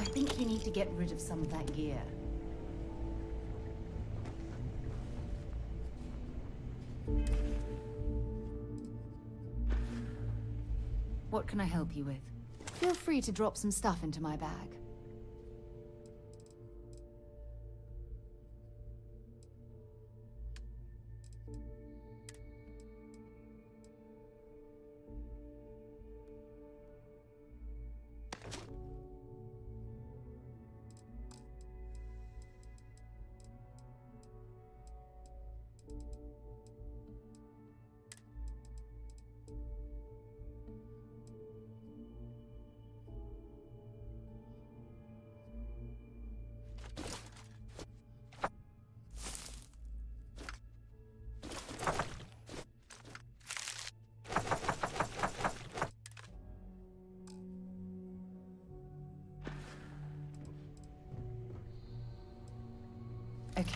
think you need to get rid of some of that gear. What can I help you with? Feel free to drop some stuff into my bag. Okay.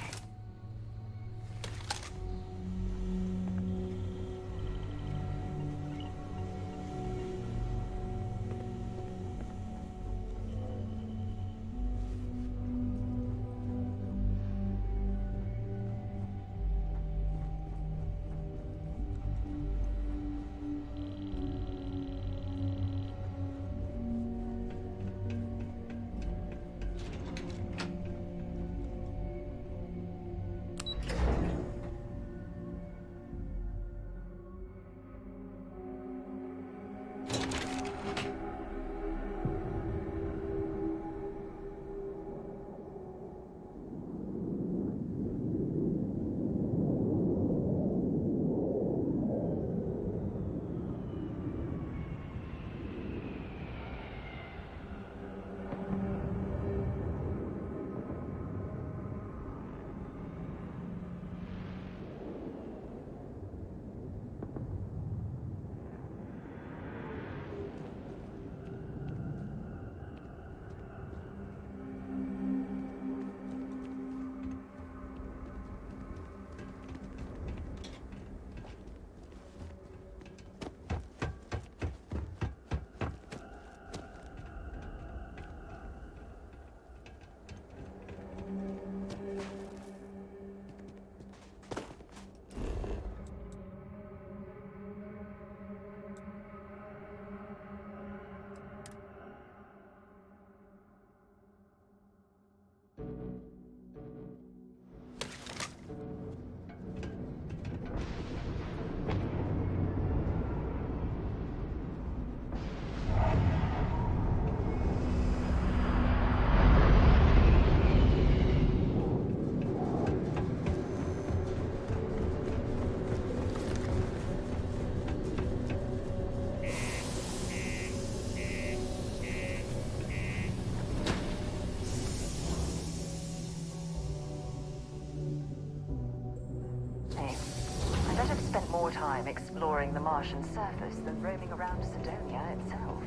More time exploring the Martian surface than roaming around Sidonia itself.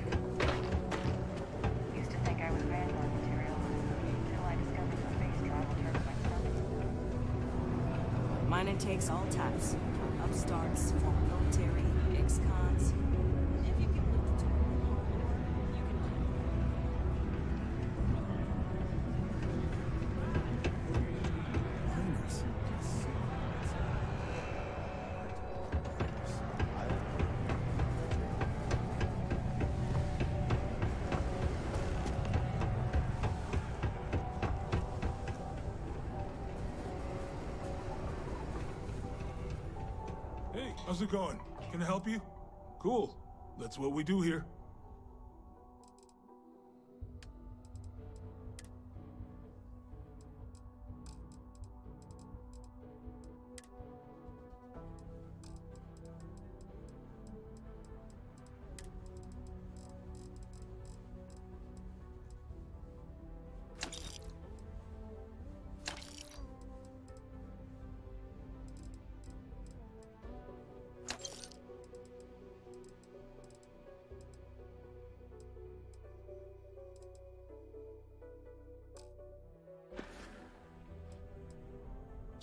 Used to think I was Vanguard material until I discovered the space travel turned my stomach. Mine takes all types. Upstarts, former military, ex-cons. If you can lift to you can How's it going? Can I help you? Cool. That's what we do here.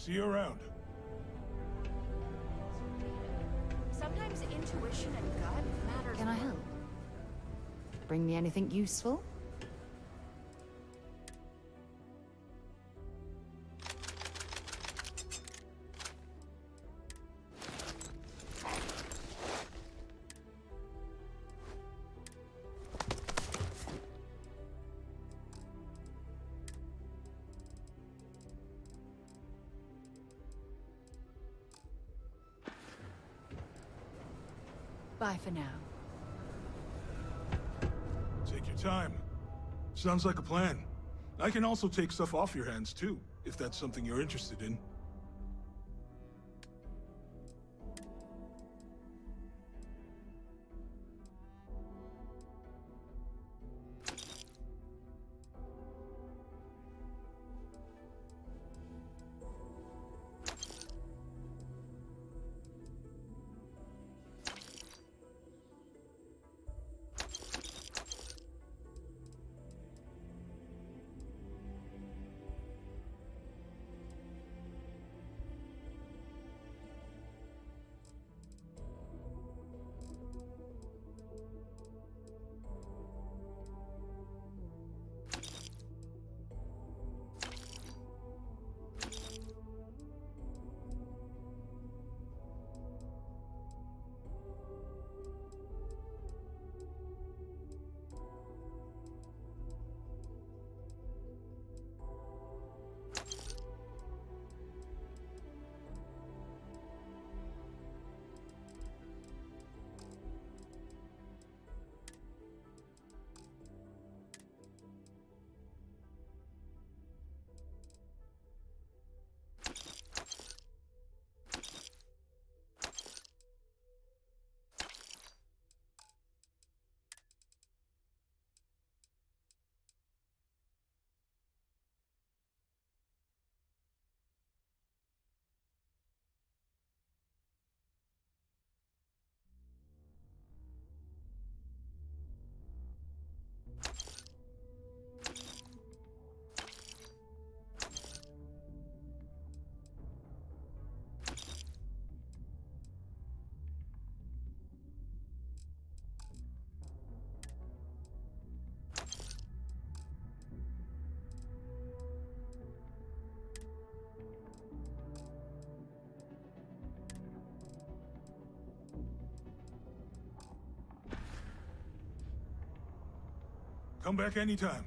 See you around. Sometimes intuition and gut. Can I help? Bring me anything useful? Bye for now. Take your time. Sounds like a plan. I can also take stuff off your hands, too, if that's something you're interested in. Come back anytime.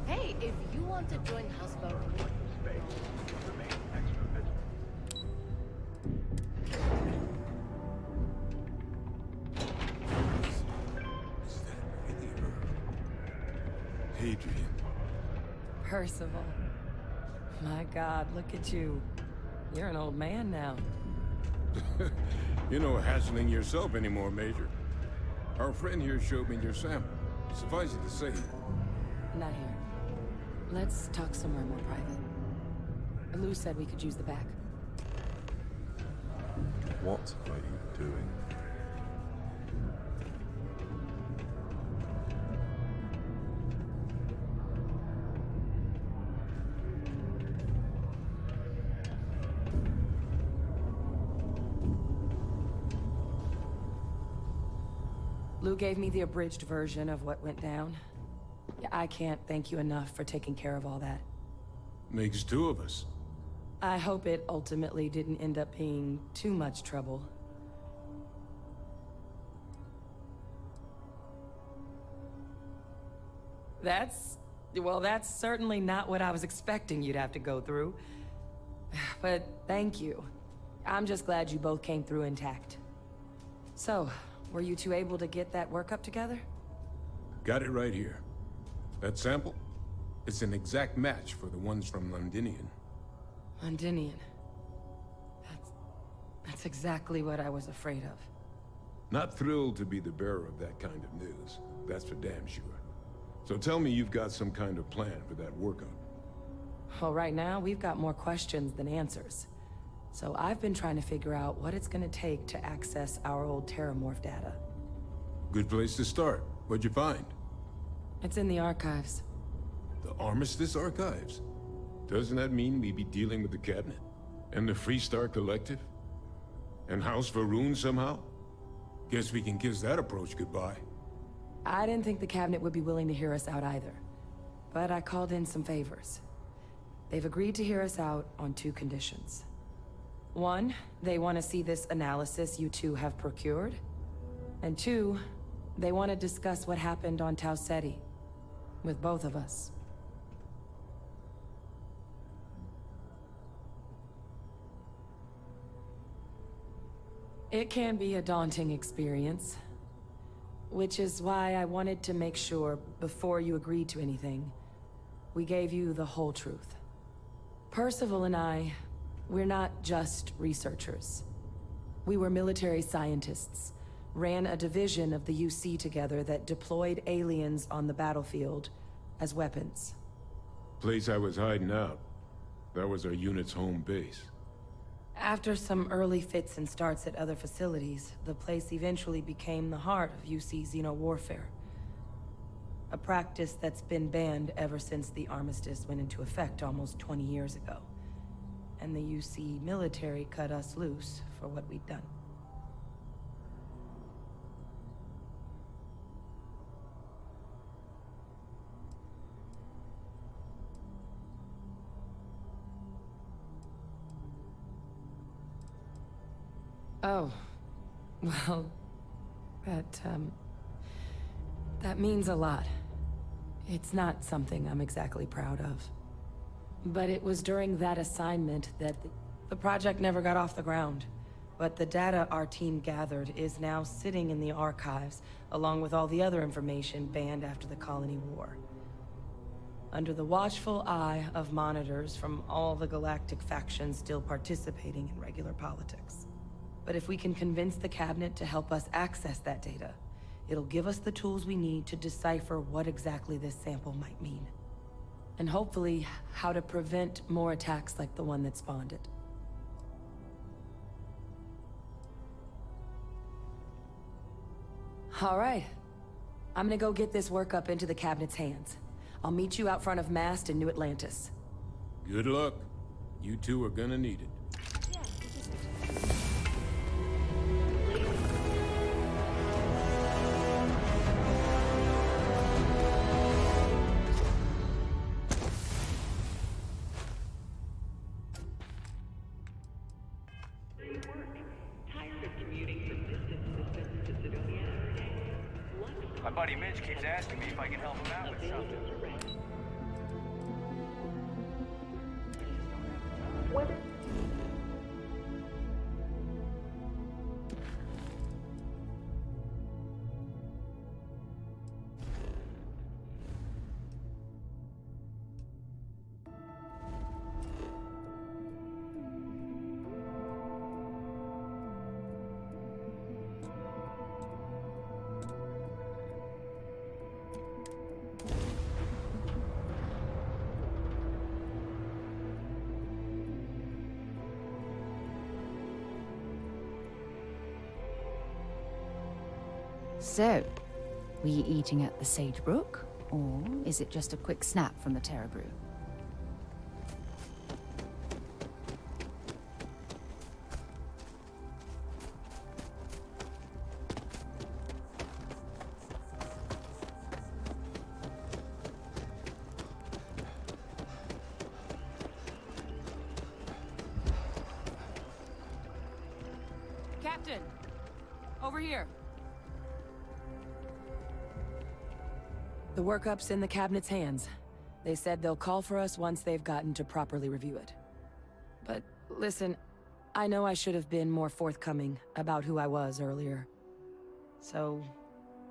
Hey, if you want to join Houseboat, Hadrian. Percival. My God, look at you. You're an old man now. You're no hassling yourself anymore, Major. Our friend here showed me your sample. Suffice it to say... Not here. Let's talk somewhere more private. Lou said we could use the back. What are you doing? Lou gave me the abridged version of what went down. I can't thank you enough for taking care of all that. Makes two of us. I hope it ultimately didn't end up being too much trouble. Well, that's certainly not what I was expecting you'd have to go through. But thank you. I'm just glad you both came through intact. So, were you two able to get that workup together? Got it right here. That sample? It's an exact match for the ones from Londinian. Londinian. That's exactly what I was afraid of. Not thrilled to be the bearer of that kind of news. That's for damn sure. So tell me you've got some kind of plan for that workup. Well, right now, we've got more questions than answers. So I've been trying to figure out what it's gonna take to access our old Terramorph data. Good place to start. What'd you find? It's in the archives. The Armistice Archives? Doesn't that mean we'd be dealing with the Cabinet? And the Freestar Collective? And House Varun somehow? Guess we can kiss that approach goodbye. I didn't think the Cabinet would be willing to hear us out either. But I called in some favors. They've agreed to hear us out on 2 conditions. 1, they want to see this analysis you two have procured. And 2, they want to discuss what happened on Tau Ceti. With both of us. It can be a daunting experience. Which is why I wanted to make sure, before you agreed to anything, we gave you the whole truth. Percival and I, we're not just researchers. We were military scientists, ran a division of the UC together that deployed aliens on the battlefield as weapons. Place I was hiding out. That was our unit's home base. After some early fits and starts at other facilities, the place eventually became the heart of UC xeno-warfare. A practice that's been banned ever since the armistice went into effect almost 20 years ago. And the UC military cut us loose for what we'd done. Oh, well, that means a lot. It's not something I'm exactly proud of. But it was during that assignment that the project never got off the ground. But the data our team gathered is now sitting in the archives, along with all the other information banned after the Colony War. Under the watchful eye of monitors from all the galactic factions still participating in regular politics. But if we can convince the Cabinet to help us access that data, it'll give us the tools we need to decipher what exactly this sample might mean. And hopefully, how to prevent more attacks like the one that spawned it. All right. I'm gonna go get this work up into the Cabinet's hands. I'll meet you out front of Mast in New Atlantis. Good luck. You two are gonna need it. My buddy Mitch keeps asking me if I can help him out with something. So, were you eating at the Sagebrook? Or is it just a quick snap from the Terra Brew? Captain! Over here! The workup's in the Cabinet's hands. They said they'll call for us once they've gotten to properly review it. But listen, I know I should have been more forthcoming about who I was earlier. So,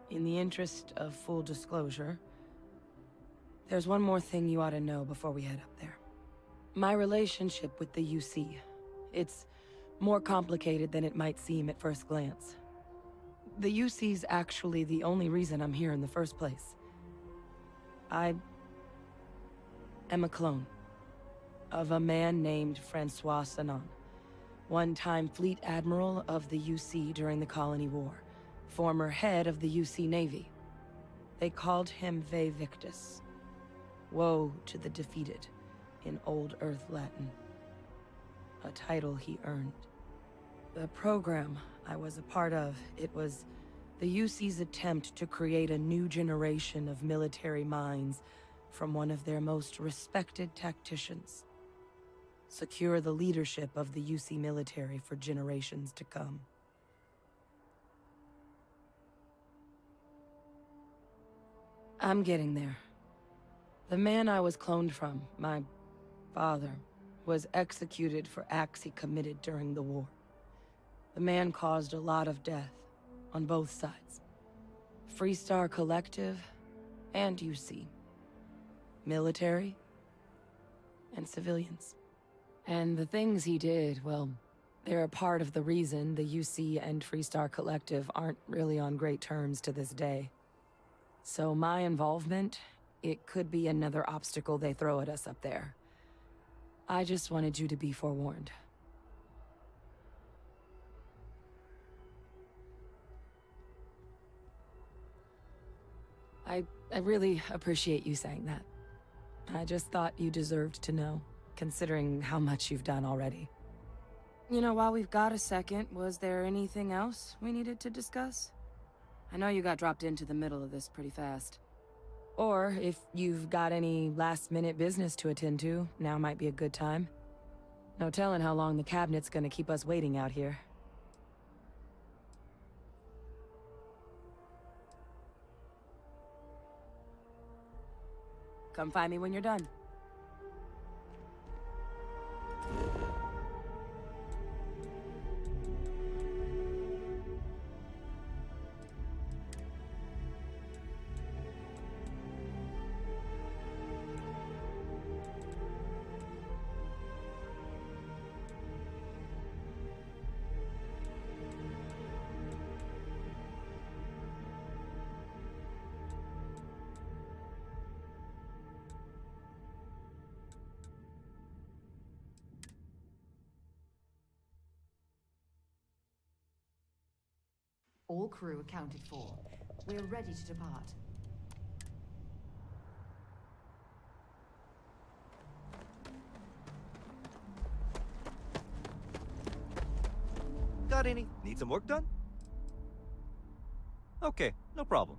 in the interest of full disclosure, there's one more thing you ought to know before we head up there. My relationship with the UC. It's more complicated than it might seem at first glance. The UC's actually the only reason I'm here in the first place. I am a clone of a man named Francois Sanon. one-time fleet admiral of the UC during the Colony War, former head of the UC Navy. They called him Vae Victus. Woe to the defeated, in Old Earth Latin. A title he earned. The program I was a part of, it was the UC's attempt to create a new generation of military minds from one of their most respected tacticians. Secure the leadership of the UC military for generations to come. I'm getting there. The man I was cloned from, my father, was executed for acts he committed during the war. The man caused a lot of death, on both sides. Freestar Collective, and UC. Military, and civilians. And the things he did, well, they're a part of the reason the UC and Freestar Collective aren't really on great terms to this day. So my involvement, it could be another obstacle they throw at us up there. I just wanted you to be forewarned. I really appreciate you saying that. I just thought you deserved to know, considering how much you've done already. You know, while we've got a second, was there anything else we needed to discuss? I know you got dropped into the middle of this pretty fast. Or, if you've got any last-minute business to attend to, now might be a good time. No telling how long the cabinet's gonna keep us waiting out here. Come find me when you're done. All crew accounted for. We're ready to depart. Got any? Need some work done? Okay, no problem.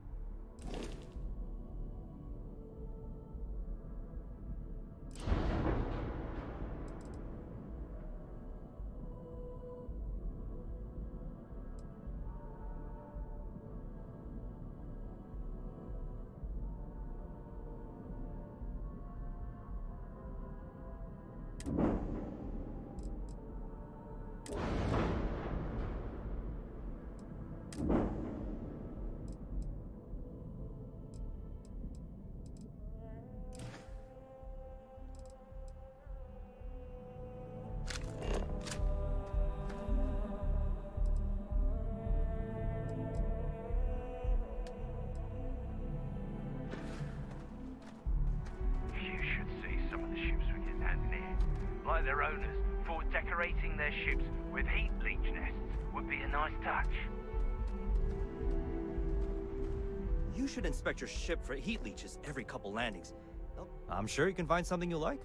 You should see some of the ships we get landing here. Like their owners thought decorating their ships with heat leech nests would be a nice touch. You should inspect your ship for heat leeches every couple landings. Well, I'm sure you can find something you like.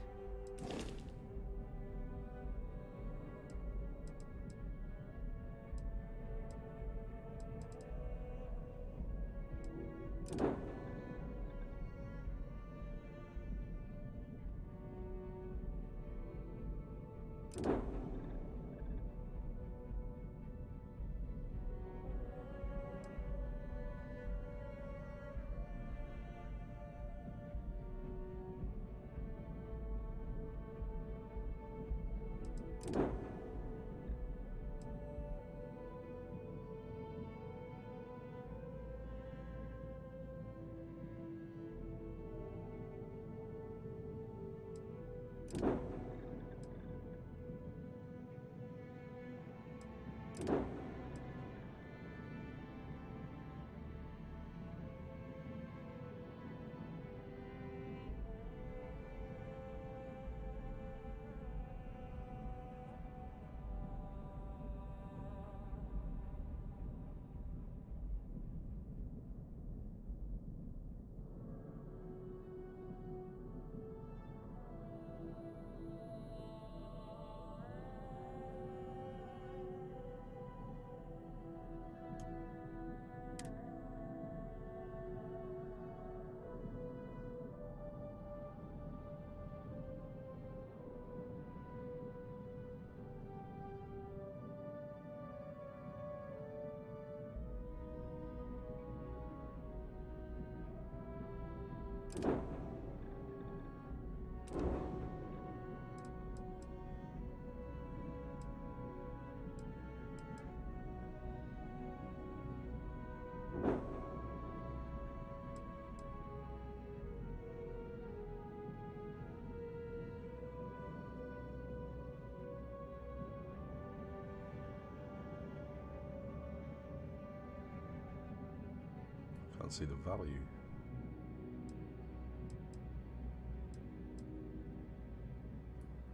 Can't see the value.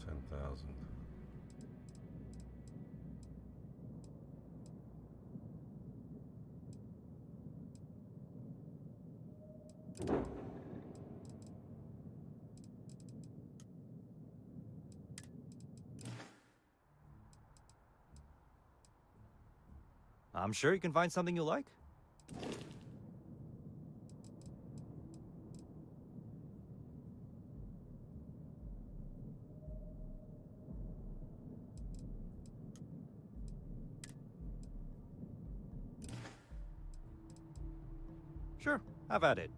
$10,000. I'm sure you can find something you like. Sure, have at it.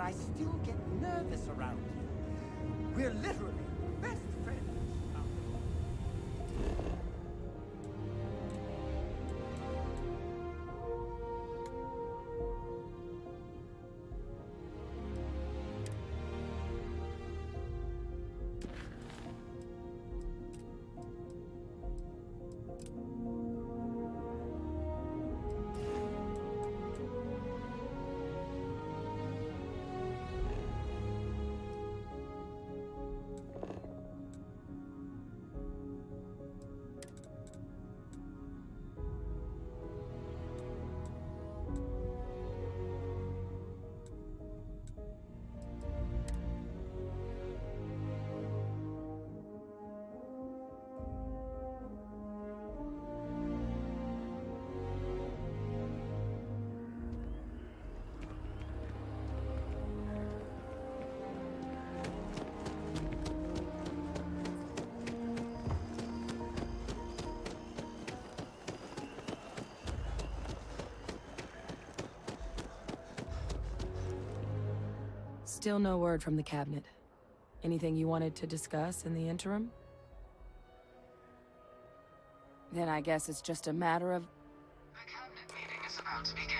I still get nervous around you. We're literally best friends. Still no word from the cabinet. Anything you wanted to discuss in the interim? Then I guess it's just a matter of... The cabinet meeting is about to begin.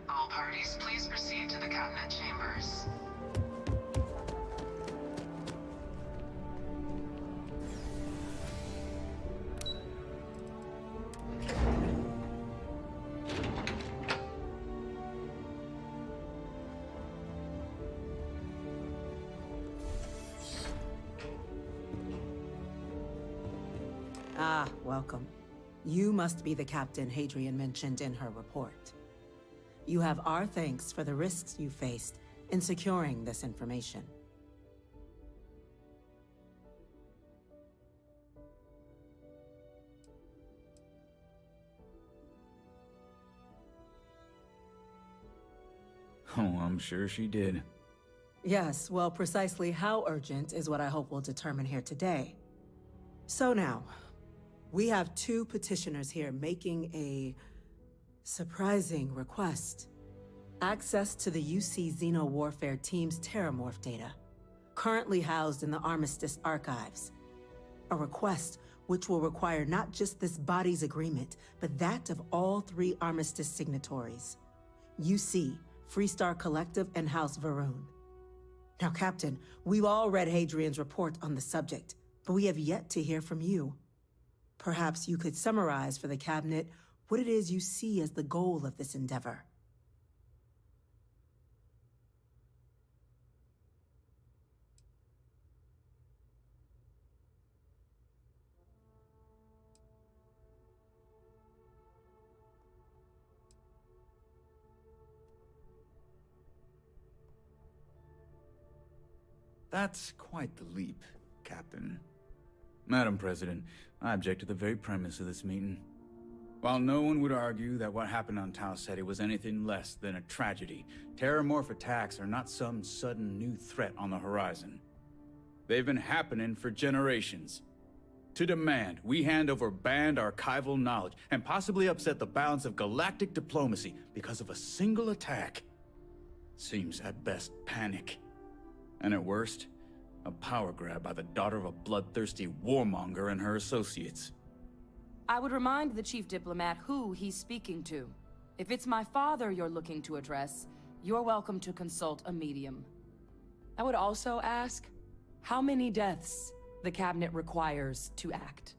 All parties, please proceed to the cabinet chambers. Ah, welcome. You must be the Captain Hadrian mentioned in her report. You have our thanks for the risks you faced in securing this information. Oh, I'm sure she did. Yes, well, precisely how urgent is what I hope we'll determine here today. So now, we have two petitioners here making a surprising request. Access to the UC Xeno Warfare Team's Terramorph data, currently housed in the Armistice archives. A request which will require not just this body's agreement, but that of all three Armistice signatories. UC, Freestar Collective, and House Varun. Now, Captain, we've all read Hadrian's report on the subject, but we have yet to hear from you. Perhaps you could summarize for the cabinet what it is you see as the goal of this endeavor. That's quite the leap, Captain. Madam President, I object to the very premise of this meeting. While no one would argue that what happened on Tau Ceti was anything less than a tragedy, Terramorph attacks are not some sudden new threat on the horizon. They've been happening for generations. To demand we hand over banned archival knowledge and possibly upset the balance of galactic diplomacy because of a single attack seems at best panic. And at worst, a power grab by the daughter of a bloodthirsty warmonger and her associates. I would remind the chief diplomat who he's speaking to. If it's my father you're looking to address, you're welcome to consult a medium. I would also ask, how many deaths the cabinet requires to act?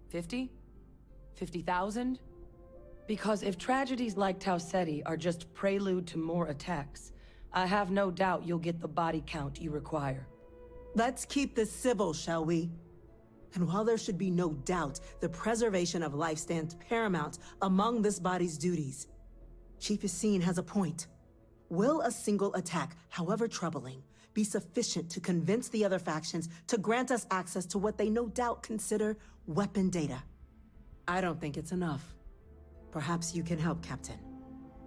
50? 50,000? Because if tragedies like Tau Ceti are just prelude to more attacks, I have no doubt you'll get the body count you require. Let's keep this civil, shall we? And while there should be no doubt the preservation of life stands paramount among this body's duties, Chief Yassine has a point. Will a single attack, however troubling, be sufficient to convince the other factions to grant us access to what they no doubt consider weapon data? I don't think it's enough. Perhaps you can help, Captain.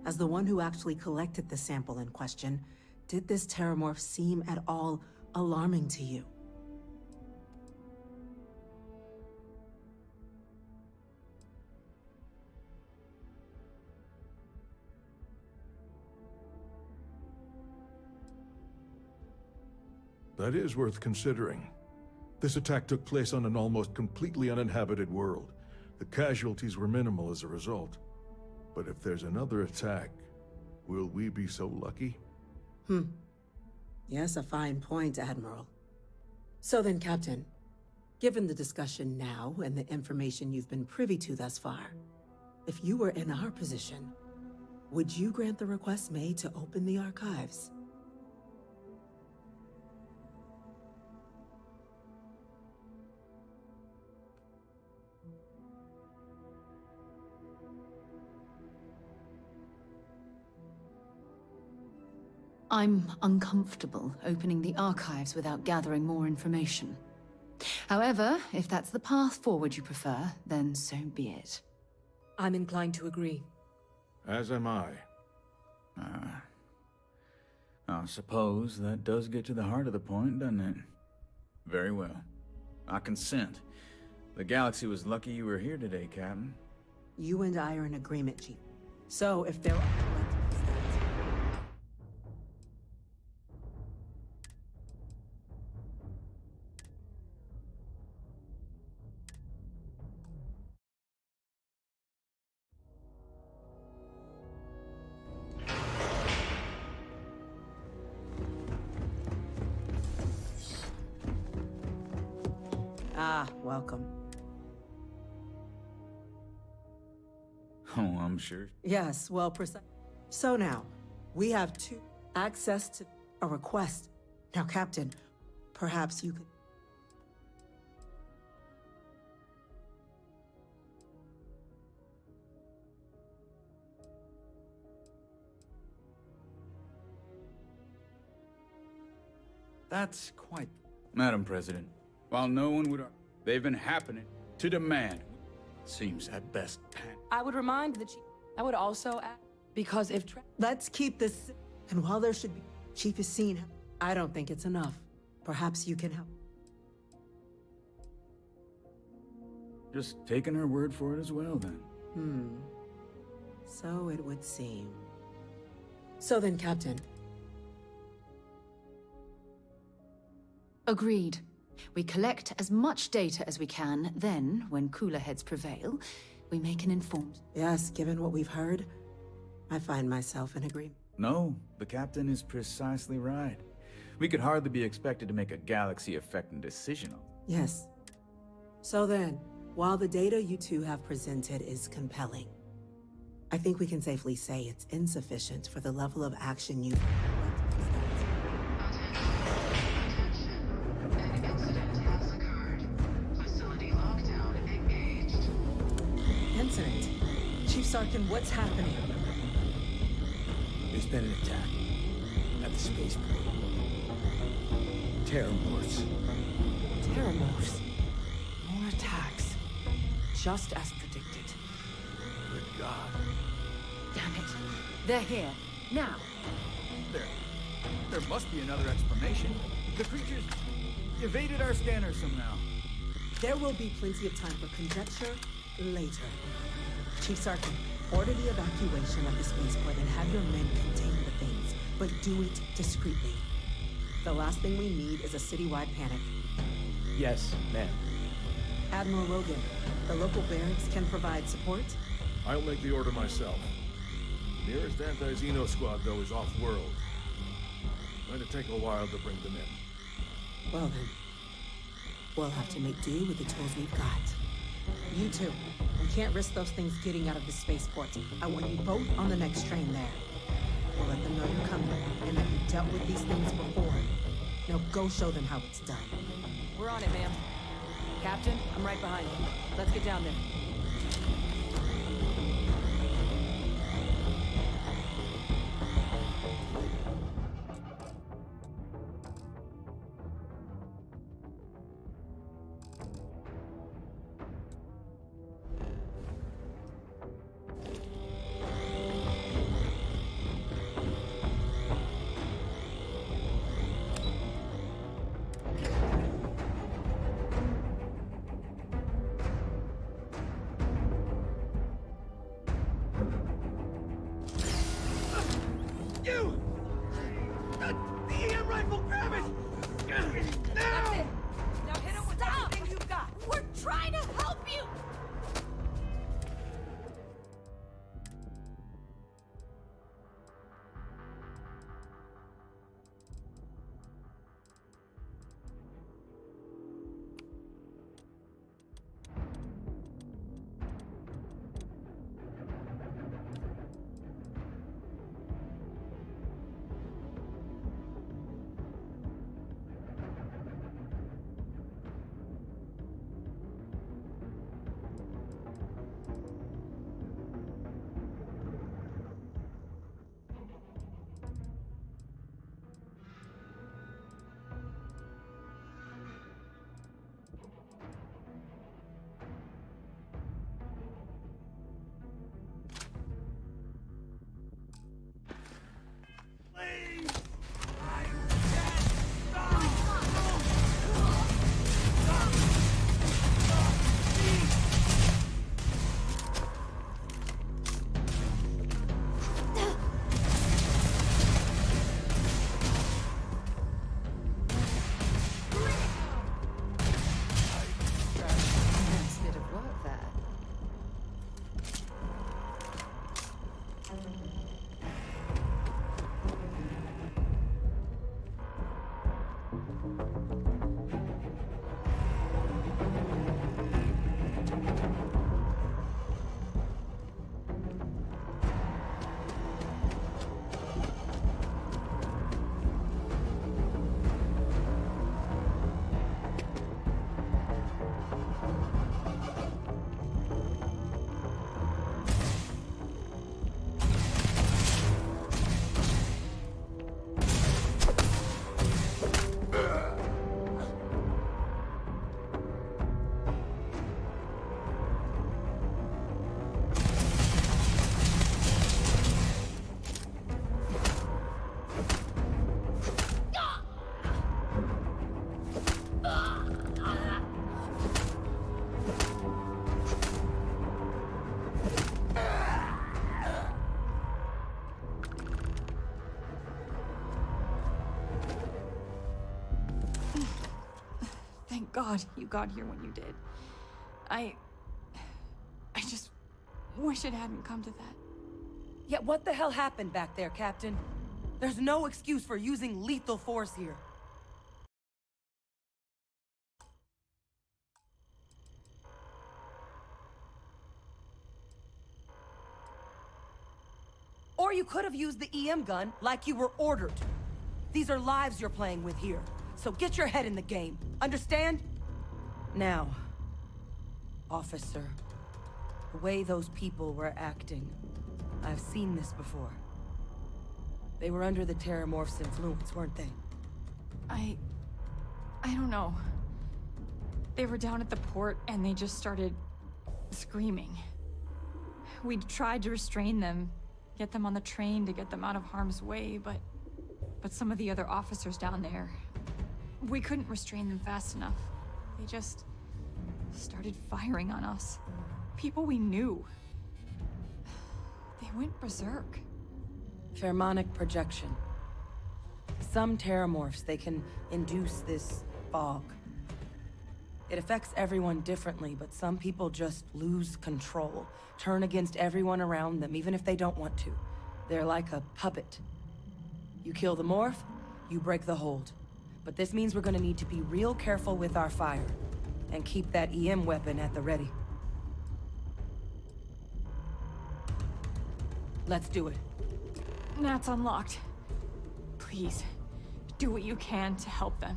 As the one who actually collected the sample in question, did this Terramorph seem at all alarming to you? That is worth considering. This attack took place on an almost completely uninhabited world. The casualties were minimal as a result. But if there's another attack, will we be so lucky? Yes, a fine point, Admiral. So then, Captain, given the discussion now and the information you've been privy to thus far, if you were in our position, would you grant the request made to open the archives? I'm uncomfortable opening the archives without gathering more information. However, if that's the path forward you prefer, then so be it. I'm inclined to agree. As am I. I suppose that does get to the heart of the point, doesn't it? Very well. I consent. The galaxy was lucky you were here today, Captain. You and I are in agreement, Chief. So if there are... welcome. Oh, I'm sure. Yes, well, precise. So now, we have access to a request. Now, Captain, perhaps you could... That's quite... Madam President, while no one would... They've been happening to demand. Seems at best I would remind the Chief. I would also add, because if... Let's keep this... And while there should be... Chief is seen... I don't think it's enough. Perhaps you can help. Just taking her word for it as well, then. So it would seem. So then, Captain. Agreed. We collect as much data as we can, then, when cooler heads prevail, we make an informed... Yes, given what we've heard, I find myself in agreement. No, the Captain is precisely right. We could hardly be expected to make a galaxy-affecting decision on. Yes. So then, while the data you two have presented is compelling, I think we can safely say it's insufficient for the level of action you... Incident. Chief Sarkin, what's happening? There's been an attack at the spaceport. Terramorphs. Terramorphs. More attacks. Just as predicted. Good God. Damn it. They're here. Now. There must be another explanation. The creatures evaded our scanner somehow. There will be plenty of time for conjecture later. Chief Sarkin, order the evacuation of the spaceport and have your men contain the things, but do it discreetly. The last thing we need is a citywide panic. Yes, ma'am. Admiral Logan, the local barracks can provide support? I'll make the order myself. The nearest anti-Xeno squad, though, is off-world. Going to take a while to bring them in. Well then, we'll have to make do with the tools we've got. You two, we can't risk those things getting out of the spaceport. I want you both on the next train there. We'll let them know you're coming, and that you've dealt with these things before. Now go show them how it's done. We're on it, ma'am. Captain, I'm right behind you. Let's get down there. You! The EM rifle, grab it! God you got here when you did. I just wish it hadn't come to that. Yeah, what the hell happened back there, Captain? There's no excuse for using lethal force here. Or you could have used the EM gun like you were ordered. These are lives you're playing with here, so get your head in the game. Understand? Now, officer, the way those people were acting, I've seen this before. They were under the Terramorph's influence, weren't they? I don't know. They were down at the port and they just started screaming. We tried to restrain them, get them on the train to get them out of harm's way, but some of the other officers down there, we couldn't restrain them fast enough. They just started firing on us. People we knew. They went berserk. Pheromonic projection. Some Terramorphs, they can induce this fog. It affects everyone differently, but some people just lose control, turn against everyone around them, even if they don't want to. They're like a puppet. You kill the morph, you break the hold. But this means we're gonna need to be real careful with our fire, and keep that EM weapon at the ready. Let's do it. Nat's unlocked. Please, do what you can to help them.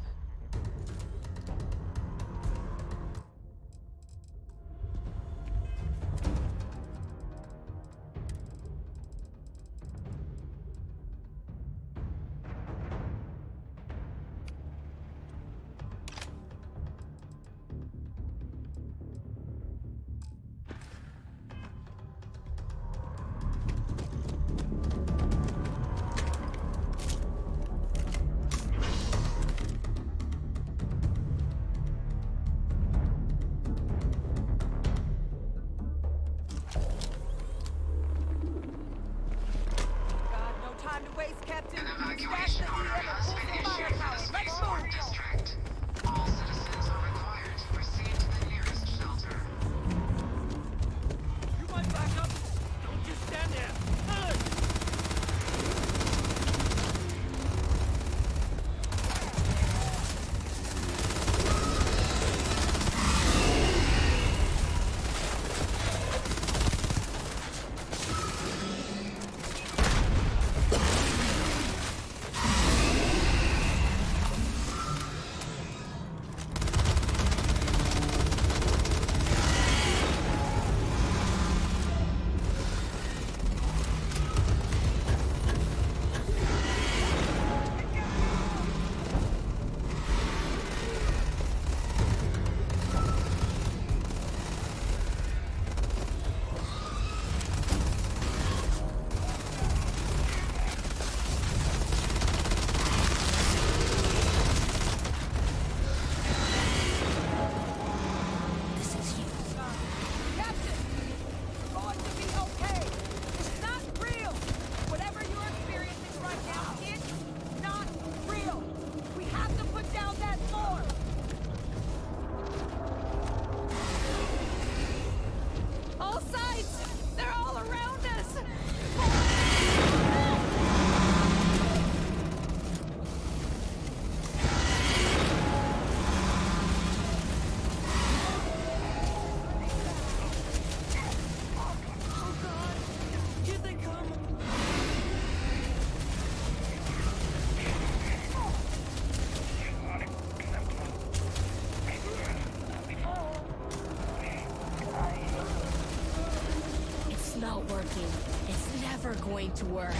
Going to work.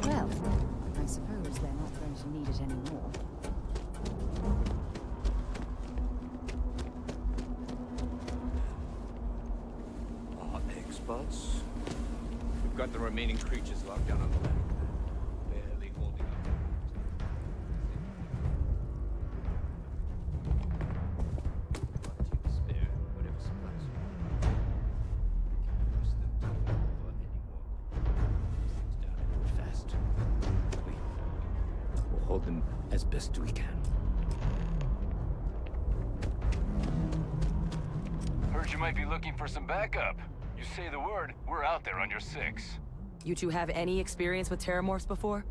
Well, I suppose they're not going to need it anymore. Experts. We've got the remaining creatures locked down on the land. Barely holding hold them as best we can. Heard you might be looking for some backup. You say the word, we're out there on your 6. You two have any experience with terramorphs before?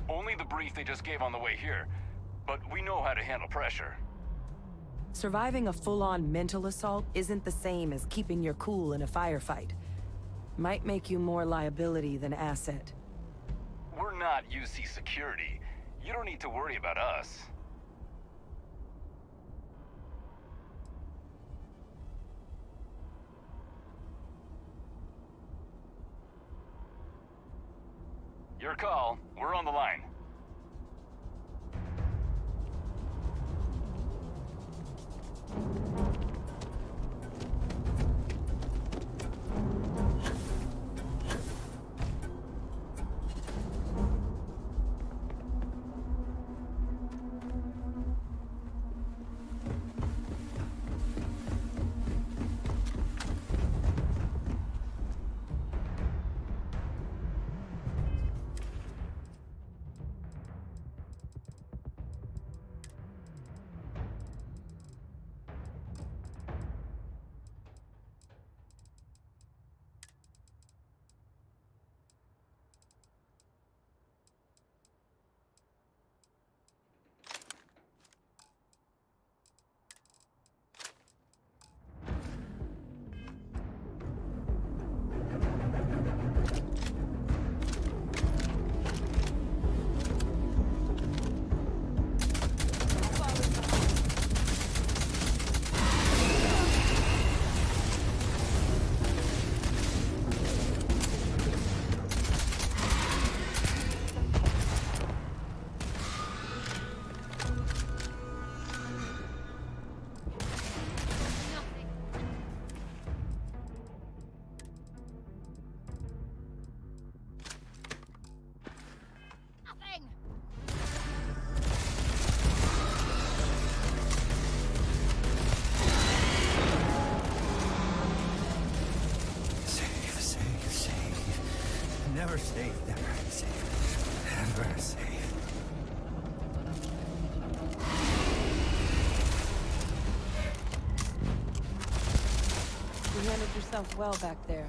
Only the brief they just gave on the way here, but we know how to handle pressure. Surviving a full-on mental assault isn't the same as keeping your cool in a firefight. Might make you more liability than asset. We're not UC security. You don't need to worry about us. Your call. We're on the line. Never safe, never safe, never safe. You handled yourself well back there.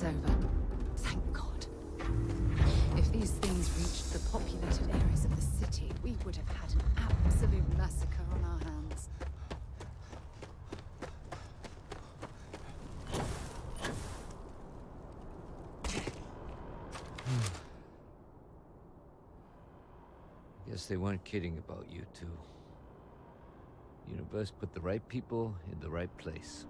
it's over. Thank God. If these things reached the populated areas of the city, we would have had an absolute massacre on our hands. Guess they weren't kidding about you two. Universe put the right people in the right place.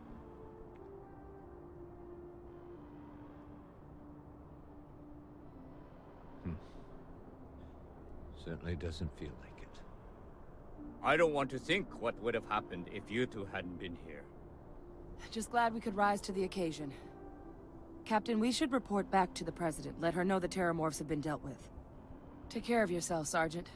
Certainly doesn't feel like it. I don't want to think what would have happened if you two hadn't been here. Just glad we could rise to the occasion. Captain, we should report back to the President. Let her know the Terramorphs have been dealt with. Take care of yourself, Sergeant.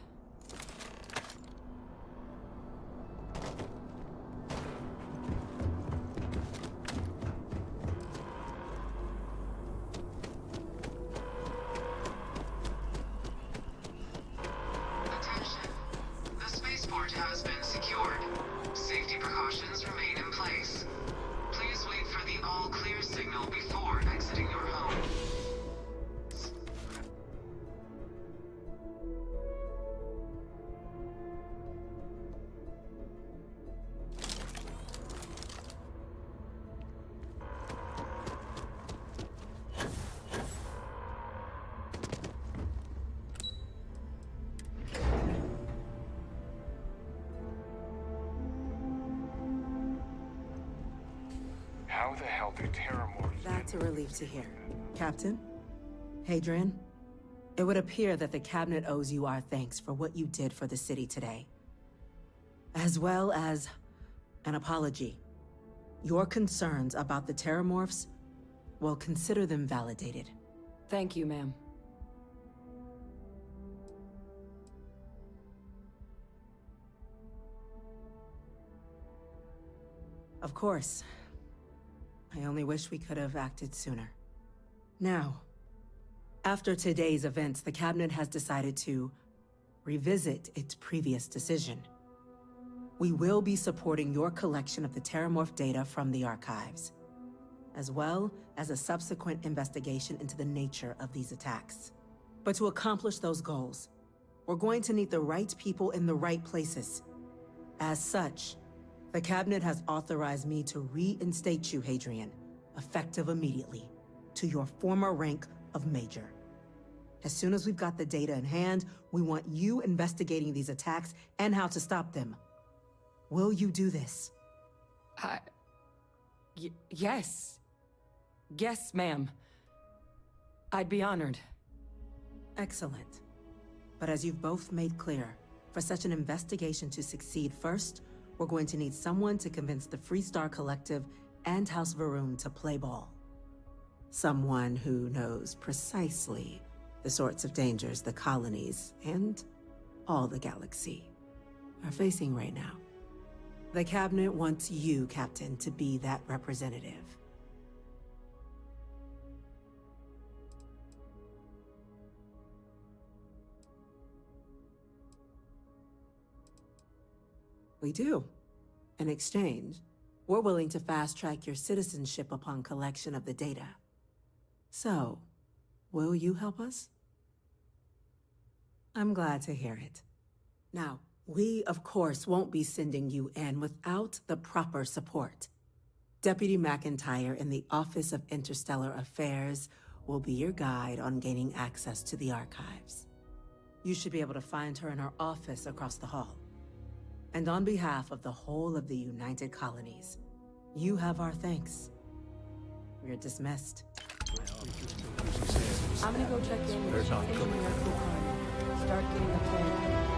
Attention. The spaceport has been secured. Safety precautions remain in place. Please wait for the all-clear signal before exiting your home. How the hell did Terramorphs... That's a relief to hear. Captain? Hadrian? It would appear that the Cabinet owes you our thanks for what you did for the city today. As well as an apology. Your concerns about the Terramorphs, well, consider them validated. Thank you, ma'am. Of course. I only wish we could have acted sooner. Now, after today's events, the Cabinet has decided to revisit its previous decision. We will be supporting your collection of the Terramorph data from the archives, as well as a subsequent investigation into the nature of these attacks. But to accomplish those goals, we're going to need the right people in the right places. As such, the Cabinet has authorized me to reinstate you, Hadrian, effective immediately, to your former rank of Major. As soon as we've got the data in hand, we want you investigating these attacks and how to stop them. Will you do this? Yes. Yes, ma'am. I'd be honored. Excellent. But as you've both made clear, for such an investigation to succeed first, we're going to need someone to convince the Freestar Collective and House Varun to play ball. Someone who knows precisely the sorts of dangers the colonies and all the galaxy are facing right now. The Cabinet wants you, Captain, to be that representative. We do. In exchange, we're willing to fast-track your citizenship upon collection of the data. So, will you help us? I'm glad to hear it. Now, we, of course, won't be sending you in without the proper support. Deputy McIntyre in the Office of Interstellar Affairs will be your guide on gaining access to the archives. You should be able to find her in her office across the hall. And on behalf of the whole of the United Colonies, you have our thanks. We're dismissed. I'm gonna go check in. They're not coming. Start getting the plan.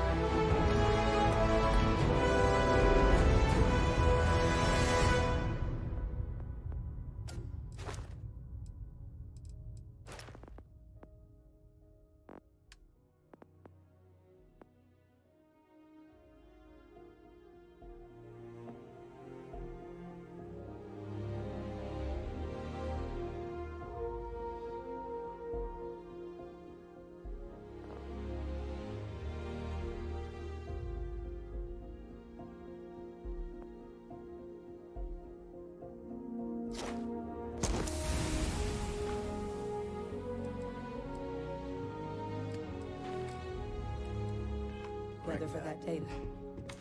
together for that data.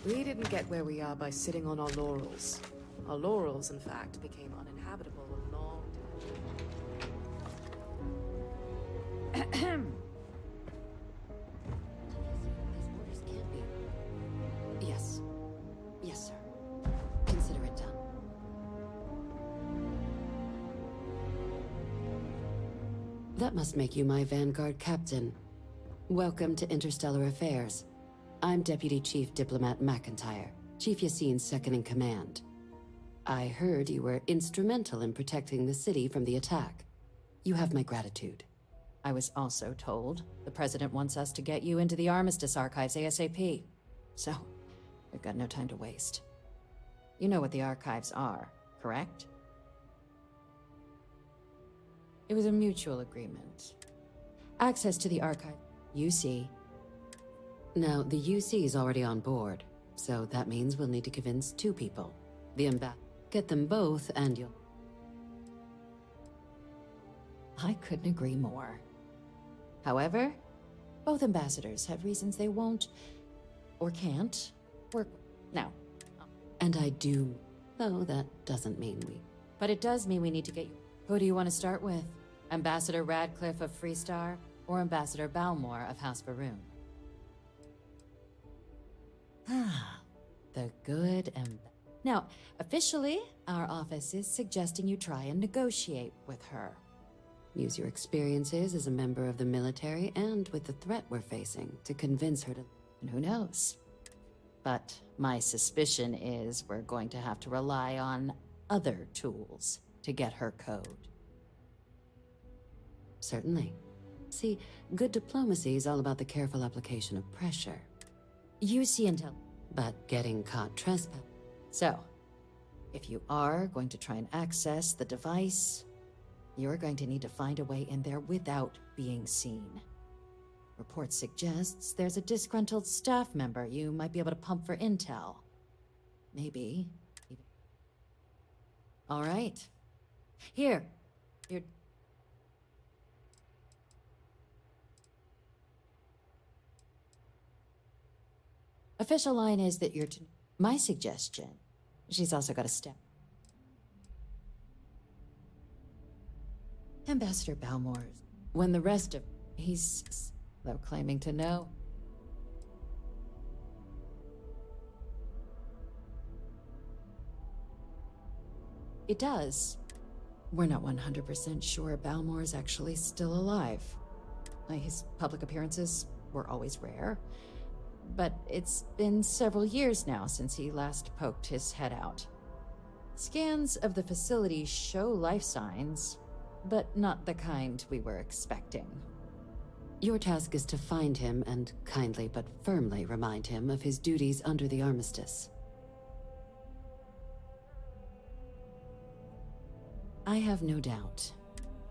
We didn't get where we are by sitting on our laurels. Our laurels, in fact, became uninhabitable a long time. These orders can't be. Yes. Yes, sir. Consider it done. That must make you my Vanguard captain. Welcome to Interstellar Affairs. I'm Deputy Chief Diplomat McIntyre, Chief Yassine's second-in-command. I heard you were instrumental in protecting the city from the attack. You have my gratitude. I was also told the President wants us to get you into the Armistice Archives ASAP. So, we've got no time to waste. You know what the Archives are, correct? It was a mutual agreement. Access to the Archive, UC. Now, the UC is already on board, so that means we'll need to convince two people. The Get them both, and you'll... I couldn't agree more. However, both ambassadors have reasons they won't, or can't, work now. And I do, though that doesn't mean we... But it does mean we need to get you... Who do you want to start with? Ambassador Radcliffe of Freestar, or Ambassador Balmore of House Varoon? Ah, the good Now, officially, our office is suggesting you try and negotiate with her. Use your experiences as a member of the military and with the threat we're facing to convince her to... And who knows? But my suspicion is we're going to have to rely on other tools to get her code. Certainly. See, good diplomacy is all about the careful application of pressure. You see intel, but getting caught trespass. So, if you are going to try and access the device, you're going to need to find a way in there without being seen. Report suggests there's a disgruntled staff member you might be able to pump for intel. Maybe. All right. Here. Official line is that you're to... My suggestion. She's also got a step. Ambassador Balmore. When the rest of... He's... though claiming to know. It does. We're not 100% sure Balmore's actually still alive. His public appearances were always rare. But it's been several years now since he last poked his head out. Scans of the facility show life signs, but not the kind we were expecting. Your task is to find him and kindly but firmly remind him of his duties under the armistice. I have no doubt.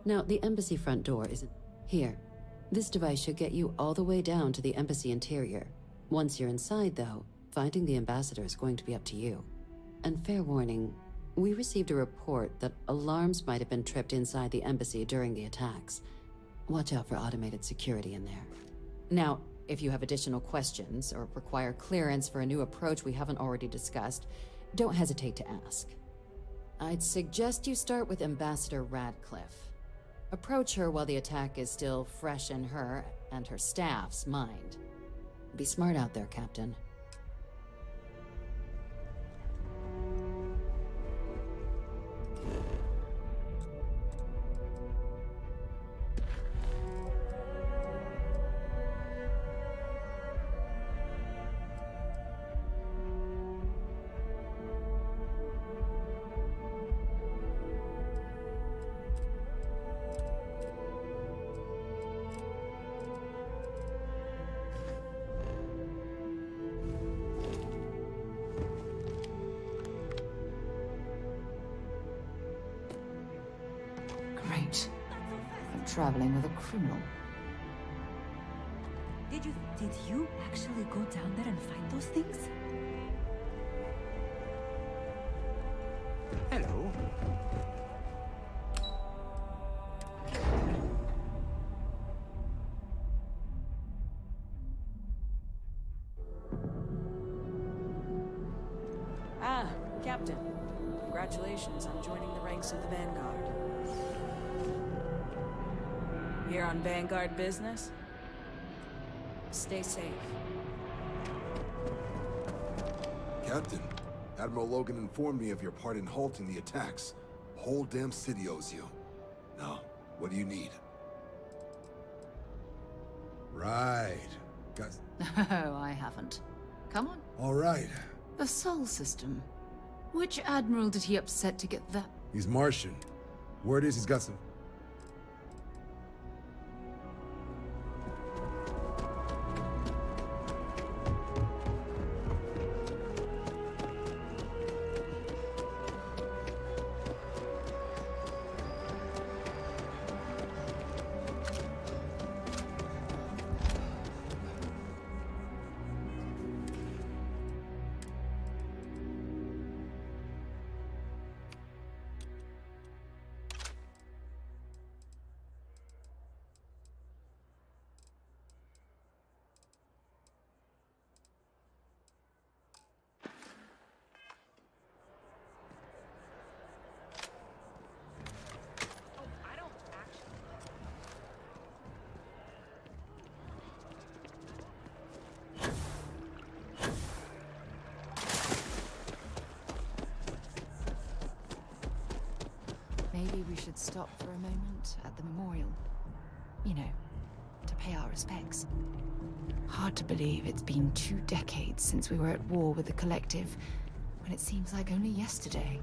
Now, the embassy front door isn't... Here. This device should get you all the way down to the embassy interior. Once you're inside, though, finding the ambassador is going to be up to you. And fair warning, we received a report that alarms might have been tripped inside the embassy during the attacks. Watch out for automated security in there. Now, if you have additional questions or require clearance for a new approach we haven't already discussed, don't hesitate to ask. I'd suggest you start with Ambassador Radcliffe. Approach her while the attack is still fresh in her and her staff's mind. Be smart out there, Captain. Great. I'm traveling with a criminal. Did you actually go down there and find those things? Hello. Ah, Captain. Congratulations on joining the ranks of the Vanguard. Here on Vanguard business? Stay safe. Captain, Admiral Logan informed me of your part in halting the attacks. Whole damn city owes you. Now, what do you need? Right. Got... Oh, I haven't. Come on. All right. The Sol system. Which admiral did he upset to get that? He's Martian. Word is he's got some... Maybe we should stop for a moment at the memorial. You know, to pay our respects. Hard to believe it's been 2 decades since we were at war with the Collective, when it seems like only yesterday.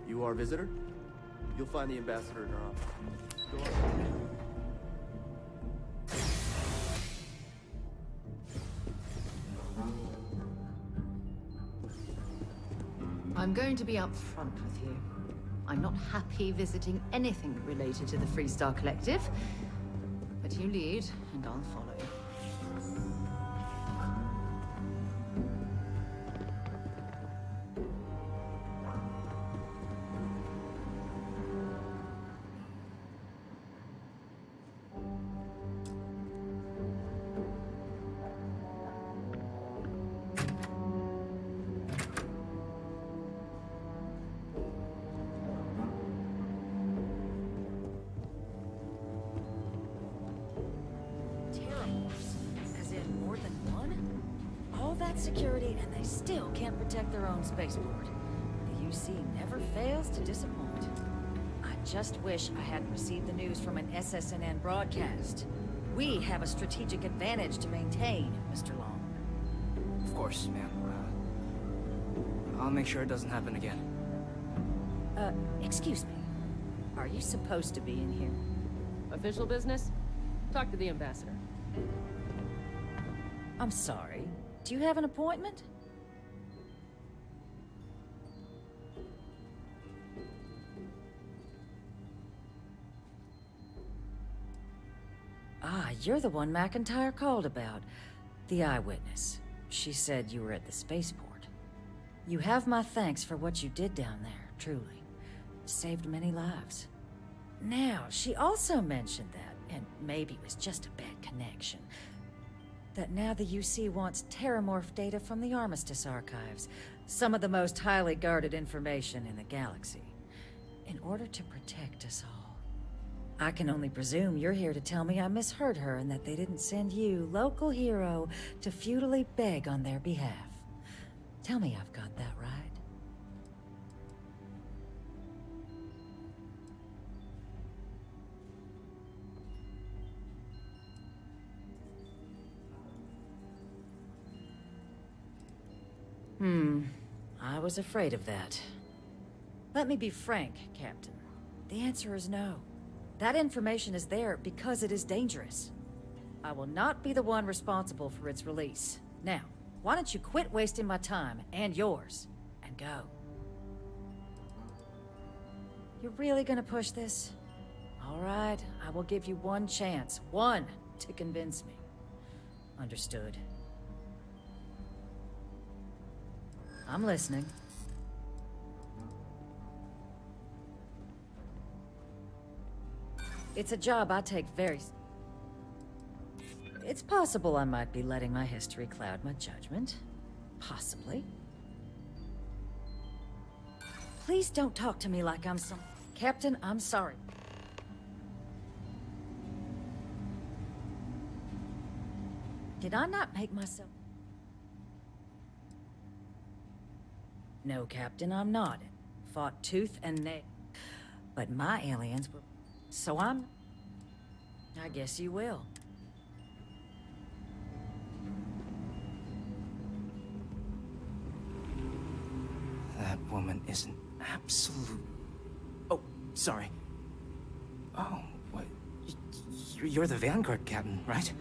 You are a visitor? You'll find the ambassador in our office. Go on. I'm going to be upfront with you. I'm not happy visiting anything related to the Freestar Collective, but you lead, and I'll follow. Security, and they still can't protect their own spaceport. The UC never fails to disappoint. I just wish I hadn't received the news from an SSNN broadcast. We have a strategic advantage to maintain, Mr. Long. Of course, ma'am. I'll make sure it doesn't happen again. Excuse me. Are you supposed to be in here? Official business? Talk to the ambassador. I'm sorry. Do you have an appointment? Ah, you're the one McIntyre called about. The eyewitness. She said you were at the spaceport. You have my thanks for what you did down there, truly. Saved many lives. Now, she also mentioned that, and maybe it was just a bad connection, that now the UC wants terramorph data from the Armistice archives, some of the most highly guarded information in the galaxy, in order to protect us all. I can only presume you're here to tell me I misheard her and that they didn't send you, local hero, to futilely beg on their behalf. Tell me I've got that right. I was afraid of that. Let me be frank, Captain. The answer is no. That information is there because it is dangerous. I will not be the one responsible for its release. Now, why don't you quit wasting my time, and yours, and go? You're really gonna push this? All right, I will give you one chance. One, to convince me. Understood. I'm listening. It's a job I take very... It's possible I might be letting my history cloud my judgment. Possibly. Please don't talk to me like I'm some... Captain, I'm sorry. Did I not make myself... No, Captain, I'm not. Fought tooth and nail. But my aliens were... So I'm... I guess you will. That woman is an absolute... Oh, sorry. Oh, what? You're the Vanguard captain, right?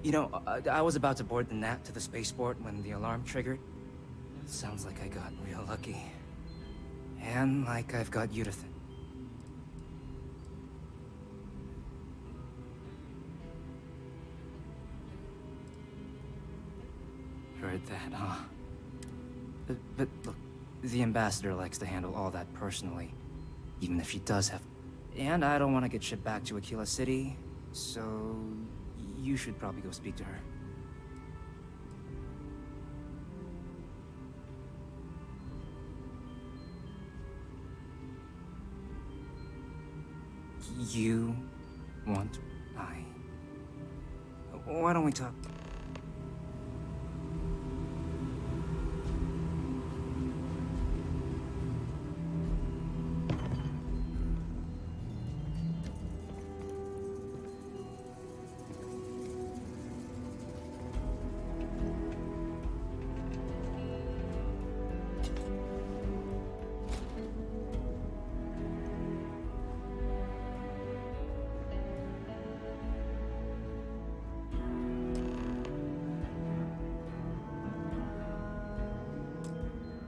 You know, I was about to board the Nat to the spaceport when the alarm triggered. Sounds like I got real lucky. And like I've got you to thank. Heard that, huh? But look, the Ambassador likes to handle all that personally. Even if she does have... And I don't want to get shipped back to Aquila City, so... You should probably go speak to her. You want... Why don't we talk?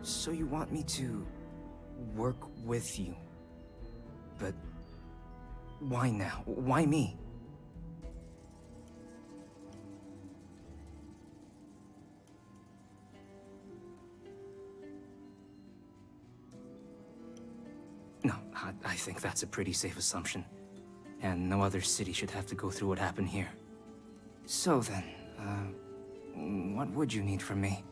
So you want me to work with you? But why now? Why me? No, I think that's a pretty safe assumption. And no other city should have to go through what happened here. So then, what would you need from me?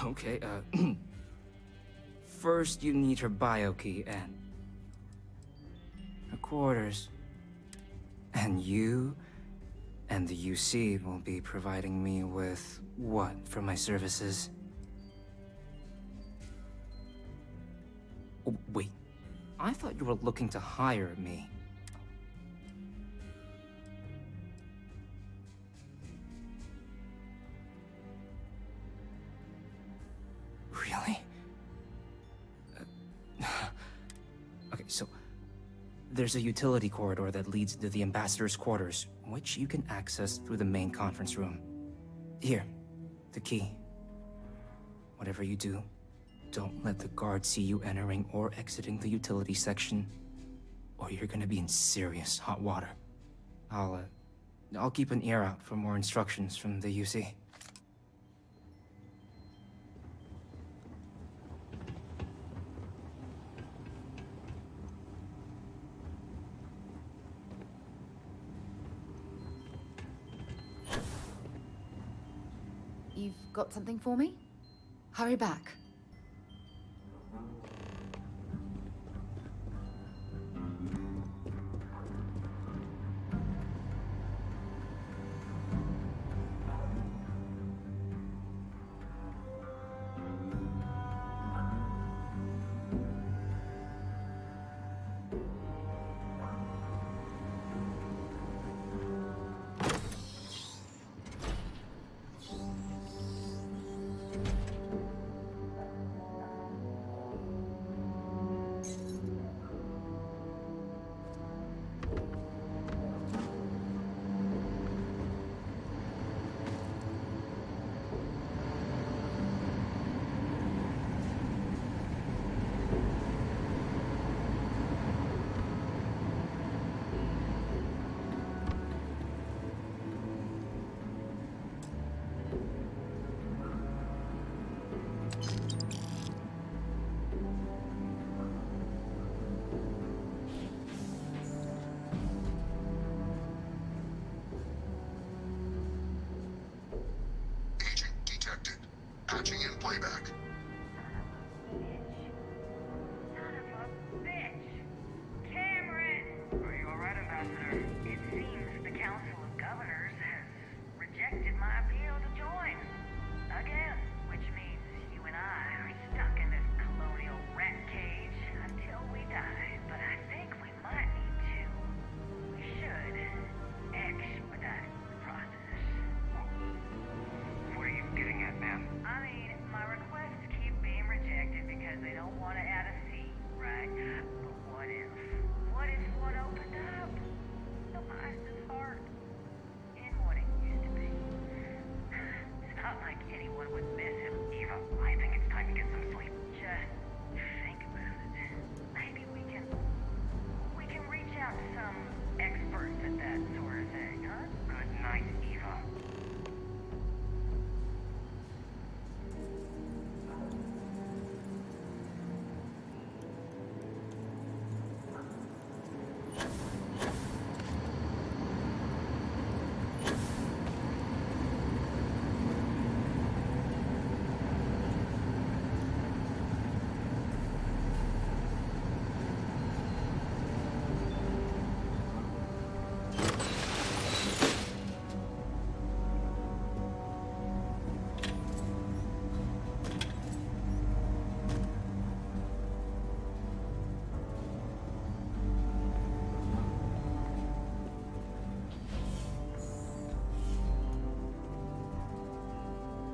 Okay, first you need her bio key and her quarters. And you and the UC will be providing me with what for my services? Oh, wait, I thought you were looking to hire me. Really? Okay, so there's a utility corridor that leads to the Ambassador's quarters, which you can access through the main conference room. Here, the key. Whatever you do, don't let the guards see you entering or exiting the utility section, or you're gonna be in serious hot water. I'll keep an ear out for more instructions from the UC. You've got something for me? Hurry back. Ambassador. It seems the Council of Governors has rejected my appeal to join. Again, which means you and I are stuck in this colonial rat cage until we die. But I think we might need to. We should expedite the process. What are you getting at, ma'am? I mean, my requests keep being rejected because they don't want to add a seat, right? But what if? What if one opened up? The Meister's heart in what it used to be. It's not like anyone would miss him. Eva, I think it's time to get some sleep. Just think about it. Maybe we can reach out to some experts at that sort of thing, huh? Good night, Eva.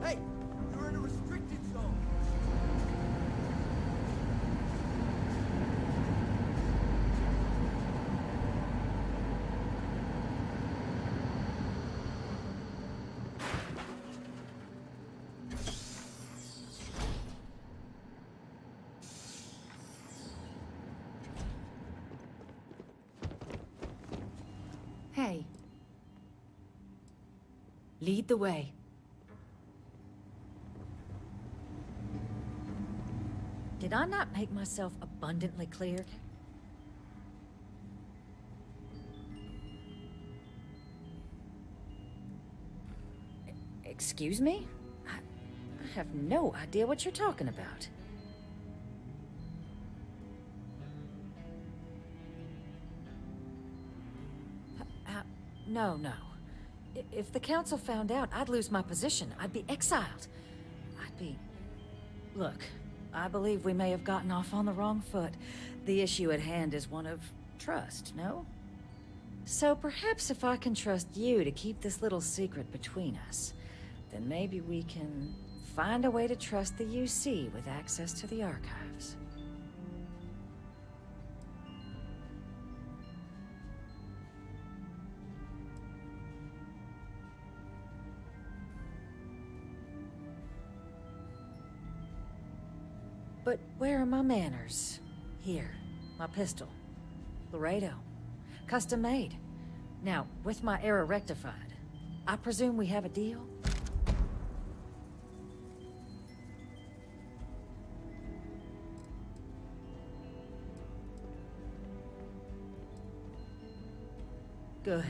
Hey, you're in a restricted zone. Hey. Lead the way. Did I not make myself abundantly clear? Excuse me? I have no idea what you're talking about. No. If the council found out, I'd lose my position. I'd be exiled. Look, I believe we may have gotten off on the wrong foot. The issue at hand is one of trust, no? So perhaps if I can trust you to keep this little secret between us, then maybe we can find a way to trust the UC with access to the archives. But where are my manners? Here, my pistol. Laredo. Custom made. Now, with my error rectified, I presume we have a deal? Good.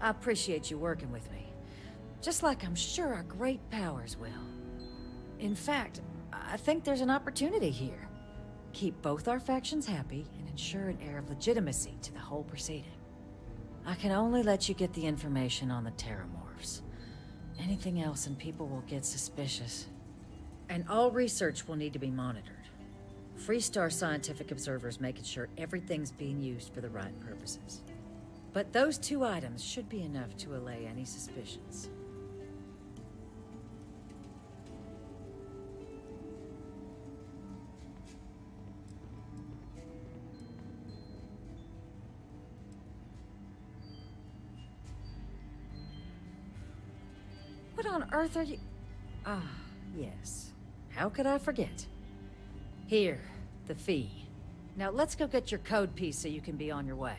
I appreciate you working with me. Just like I'm sure our great powers will. In fact, I think there's an opportunity here. Keep both our factions happy and ensure an air of legitimacy to the whole proceeding. I can only let you get the information on the Terramorphs. Anything else and people will get suspicious. And all research will need to be monitored. Freestar scientific observers making sure everything's being used for the right purposes. But those two items should be enough to allay any suspicions. What on earth are you... Ah, yes. How could I forget? Here, the fee. Now let's go get your code piece so you can be on your way.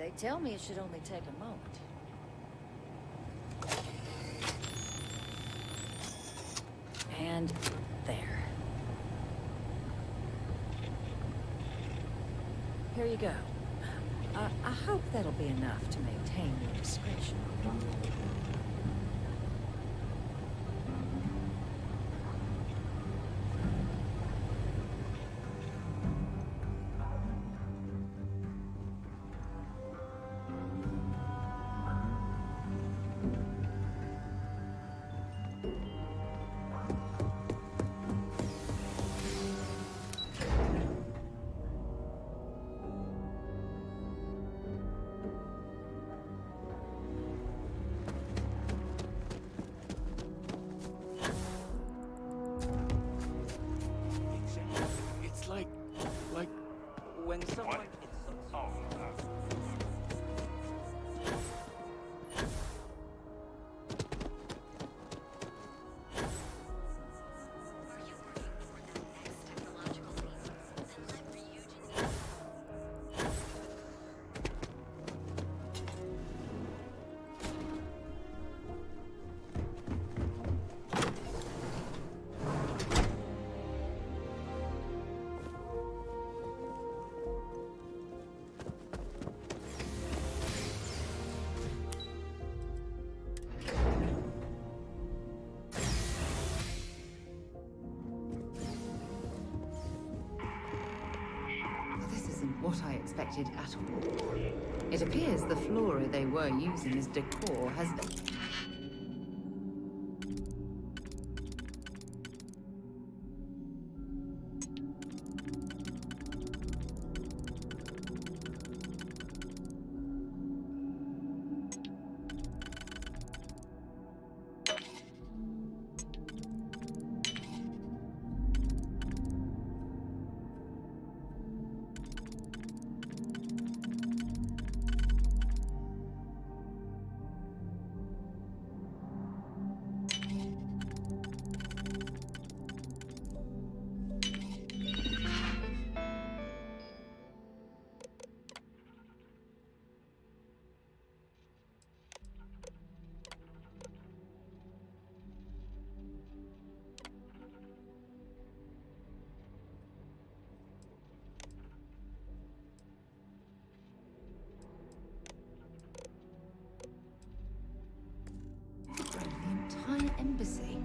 They tell me it should only take a moment. And there. Here you go. I hope that'll be enough to maintain your discretion. It's like when someone... This isn't what I expected at all. It appears the flora they were using as decor has... The entire embassy.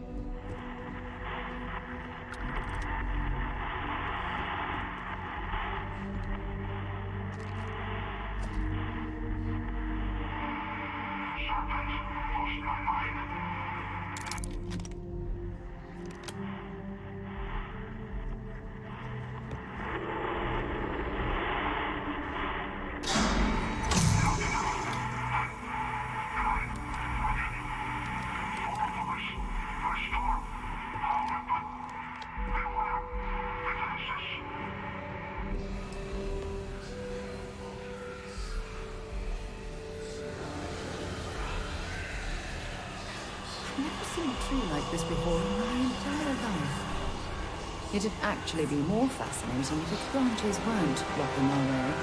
I've never seen a tree like this before in my entire life. It'd actually be more fascinating if its branches weren't blocking our way.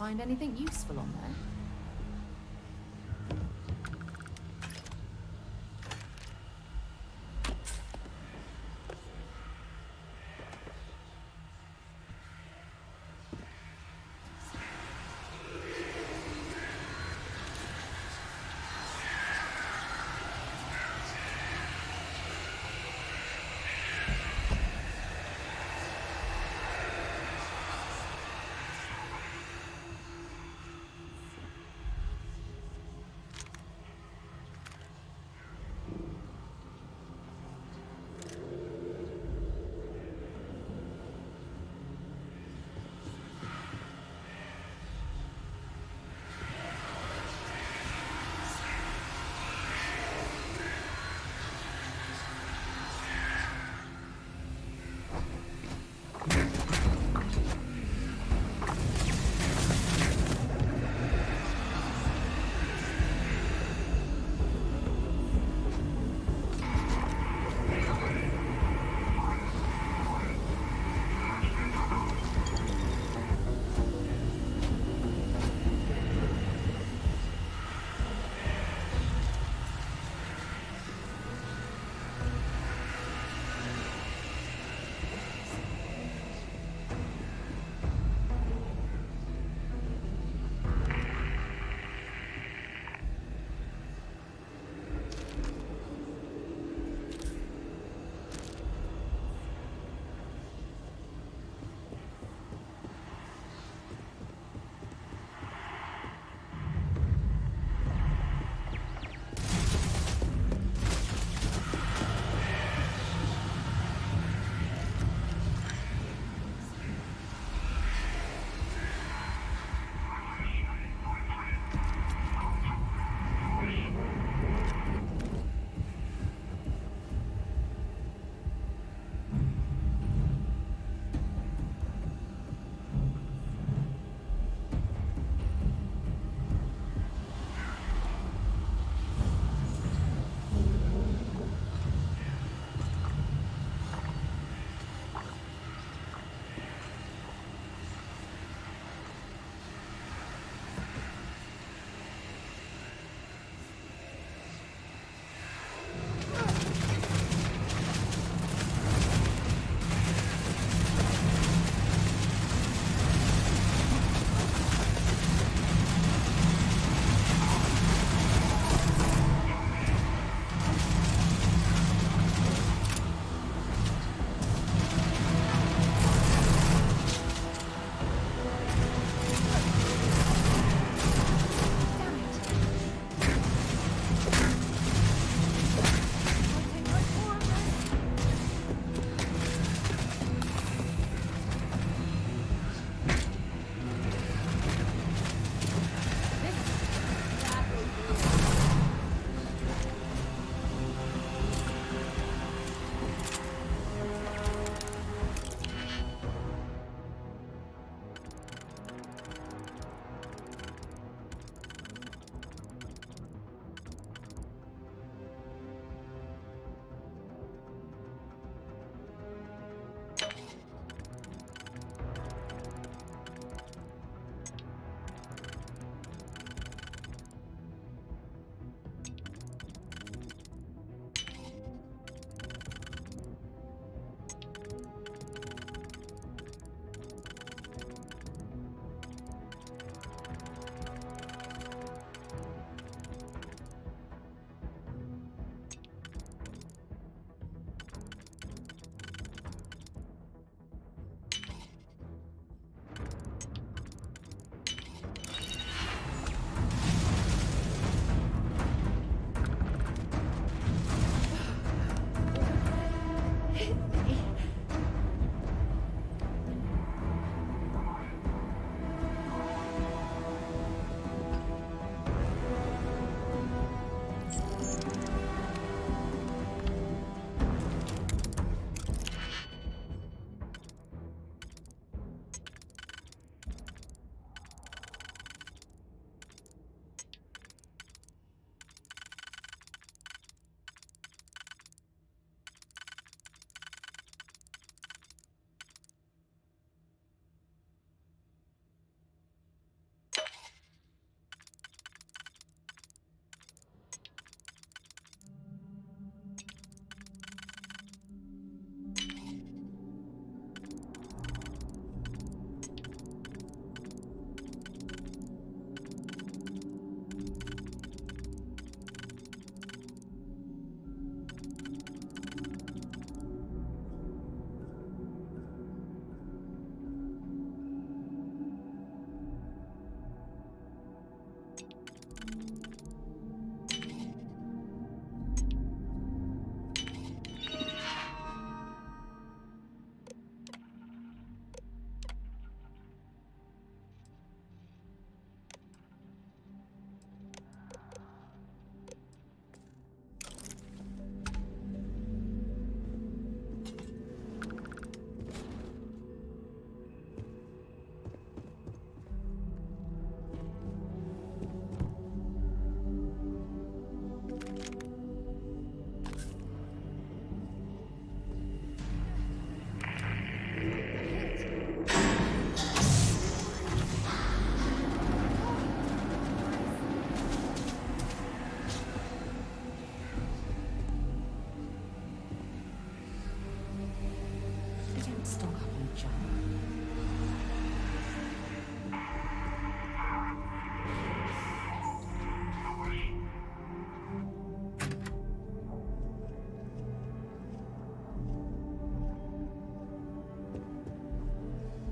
find anything useful on there.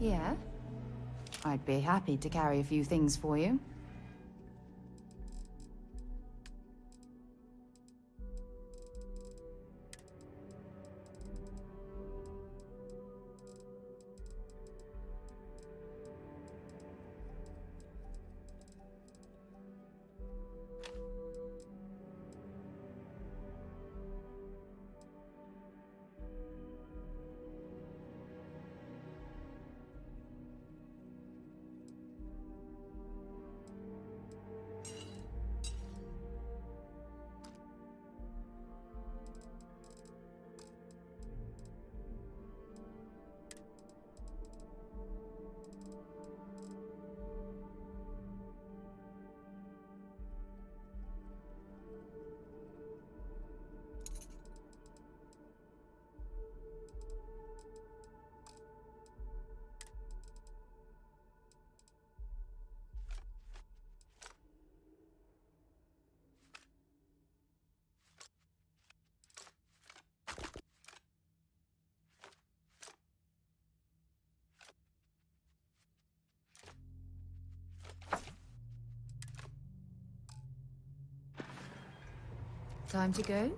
Yeah? I'd be happy to carry a few things for you. Time to go?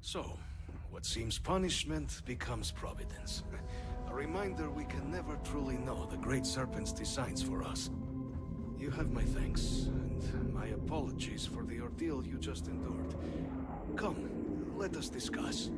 So, seems punishment becomes providence. A reminder we can never truly know the Great Serpent's designs for us. You have my thanks, and my apologies for the ordeal you just endured. Come, let us discuss.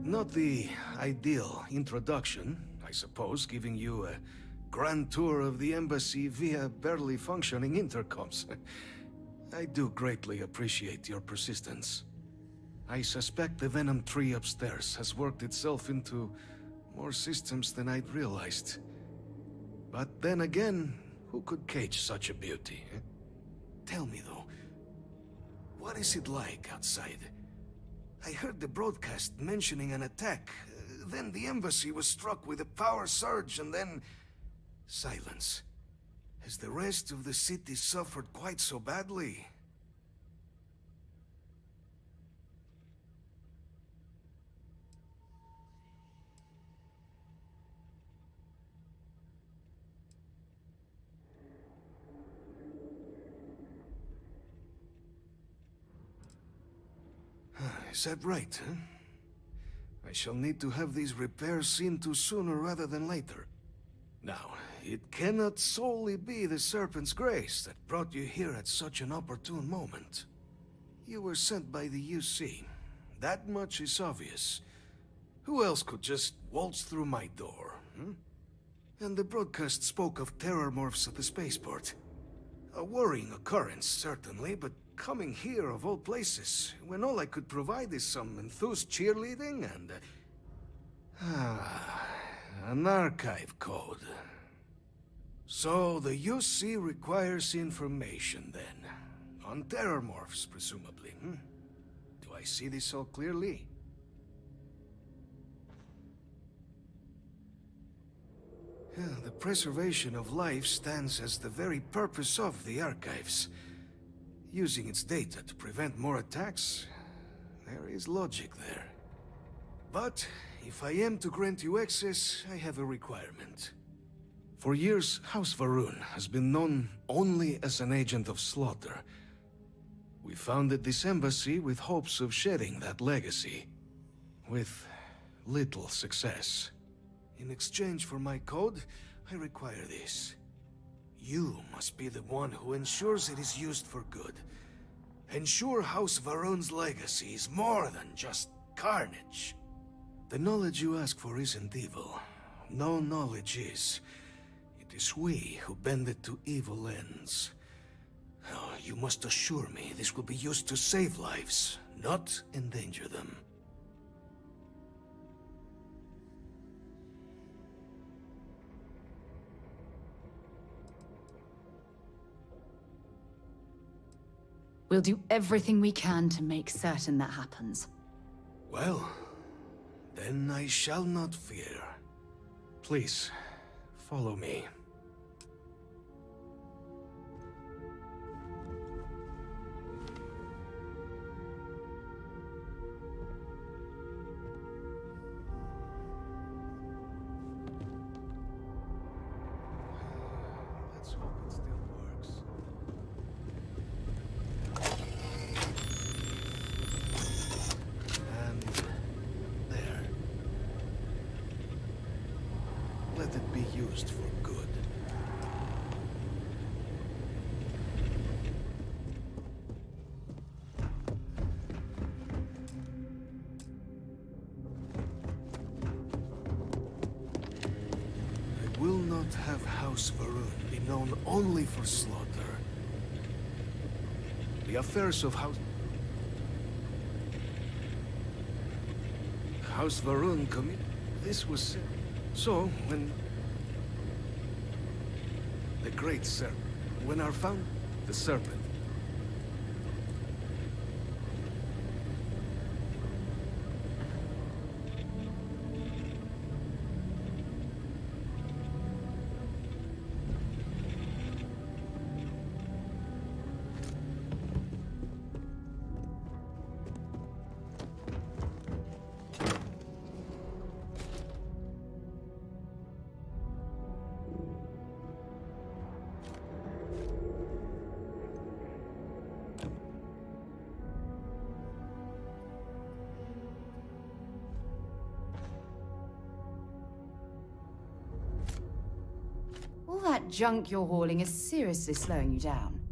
Not the ideal introduction, I suppose, giving you a grand tour of the embassy via barely functioning intercoms. I do greatly appreciate your persistence. I suspect the Venom tree upstairs has worked itself into more systems than I'd realized. But then again, who could cage such a beauty? Tell me though, what is it like outside? I heard the broadcast mentioning an attack. Then the embassy was struck with a power surge and then... silence. Has the rest of the city suffered quite so badly? Is that right, huh? I shall need to have these repairs seen to sooner rather than later. Now, it cannot solely be the Serpent's grace that brought you here at such an opportune moment. You were sent by the UC. That much is obvious. Who else could just waltz through my door, hmm? And the broadcast spoke of terror morphs at the spaceport. A worrying occurrence, certainly, but coming here of all places, when all I could provide is some enthused cheerleading and... an archive code. So the UC requires information, then. On terror morphs, presumably, hmm? Do I see this all clearly? The preservation of life stands as the very purpose of the archives. Using its data to prevent more attacks, there is logic there. But if I am to grant you access, I have a requirement. For years, House Varun has been known only as an agent of slaughter. We founded this embassy with hopes of shedding that legacy, with little success. In exchange for my code, I require this. You must be the one who ensures it is used for good. Ensure House Varun's legacy is more than just carnage. The knowledge you ask for isn't evil. No knowledge is. It is we who bend it to evil ends. Oh, you must assure me this will be used to save lives, not endanger them. We'll do everything we can to make certain that happens. Well, then I shall not fear. Please, follow me. Let's hope it still works. And there. Let it be used for good. cannot have House Varun be known only for slaughter. The affairs of House Varun commit. This was said. So, when the Great Serpent, when our found the Serpent, All that junk you're hauling is seriously slowing you down.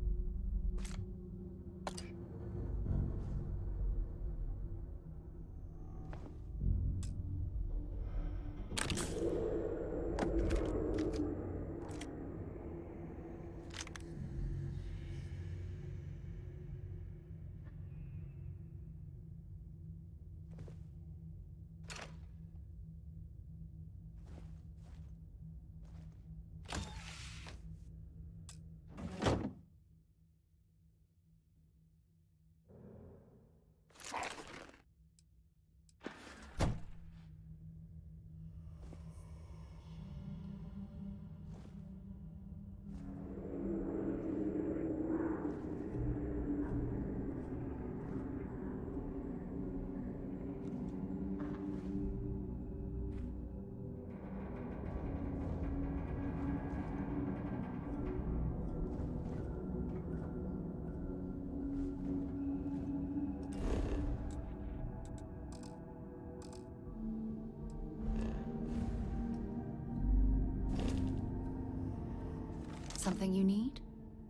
Something you need?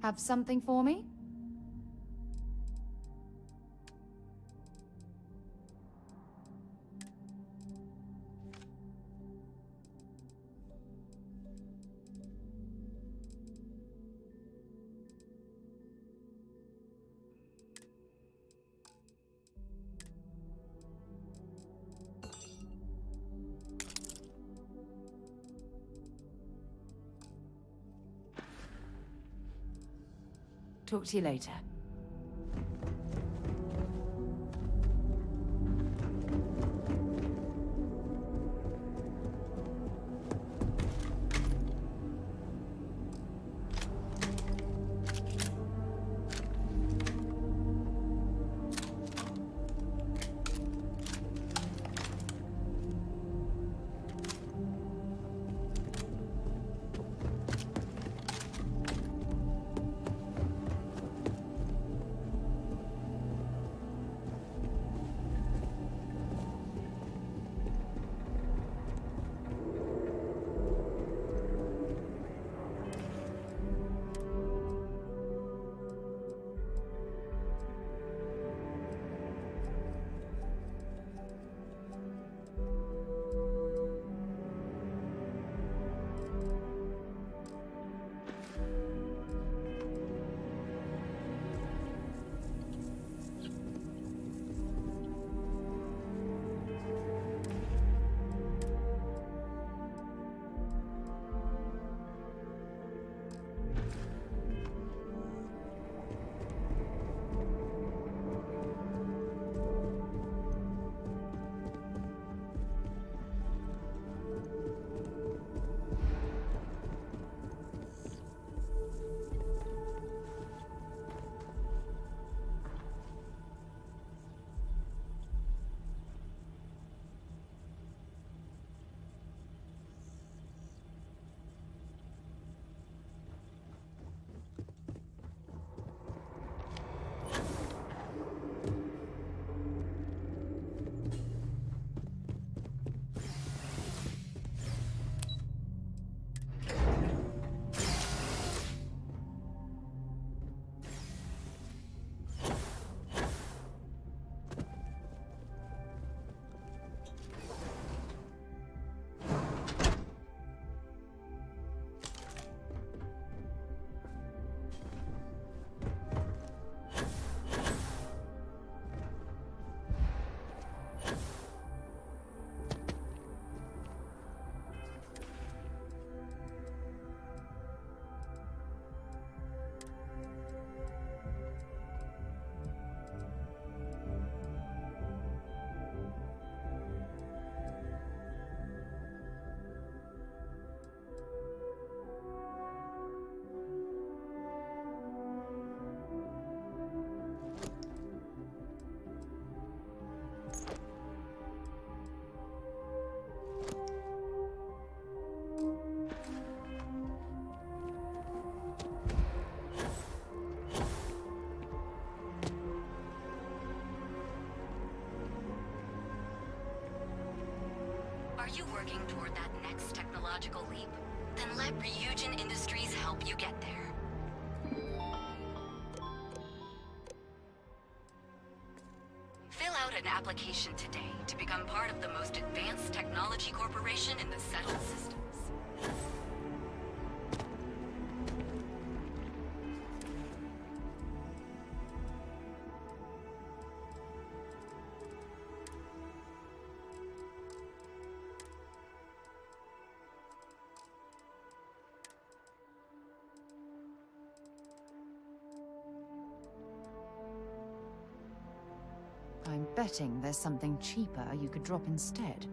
Have something for me? Talk to you later. working toward that next technological leap? Then let Ryujin Industries help you get there. Fill out an application today to become part of the most advanced technology corporation in the settled systems. I'm betting there's something cheaper you could drop instead.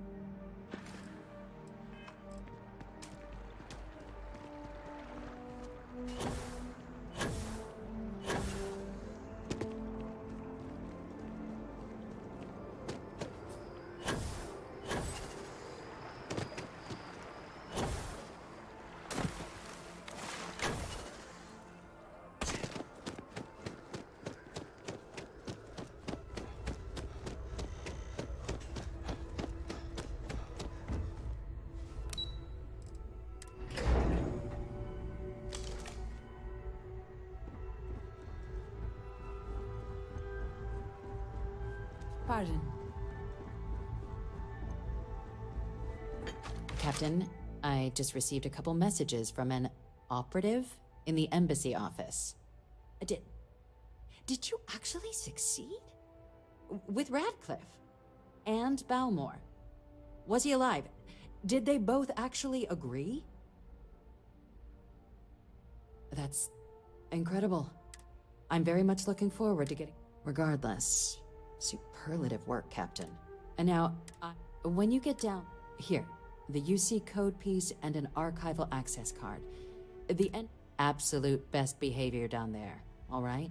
Pardon. Captain, I just received a couple messages from an operative in the embassy office. Did you actually succeed? With Radcliffe? And Balmore? Was he alive? Did they both actually agree? That's incredible. I'm very much looking forward to getting... Regardless, superlative work, Captain. And now, when you get down... Here, the UC code piece and an archival access card. The absolute best behavior down there, all right?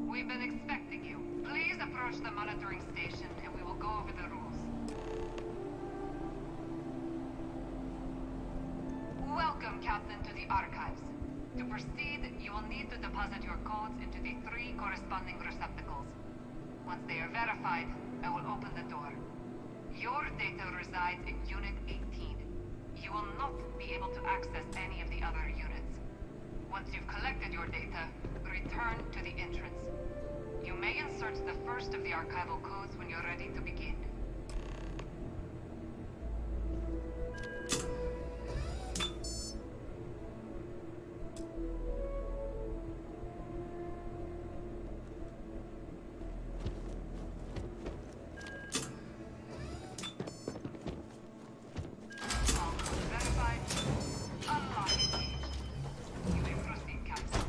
We've been expecting you. Please approach the monitoring station and we will go over the rules. Welcome, Captain, to the Archives. To proceed, you will need to deposit your codes into the 3 corresponding receptacles. Once they are verified, I will open the door. Your data resides in Unit 18. You will not be able to access any of the other units. Once you've collected your data, return to the entrance. You may insert the first of the archival codes when you're ready to begin. All codes verified. Unlock engaged. You may proceed, Captain.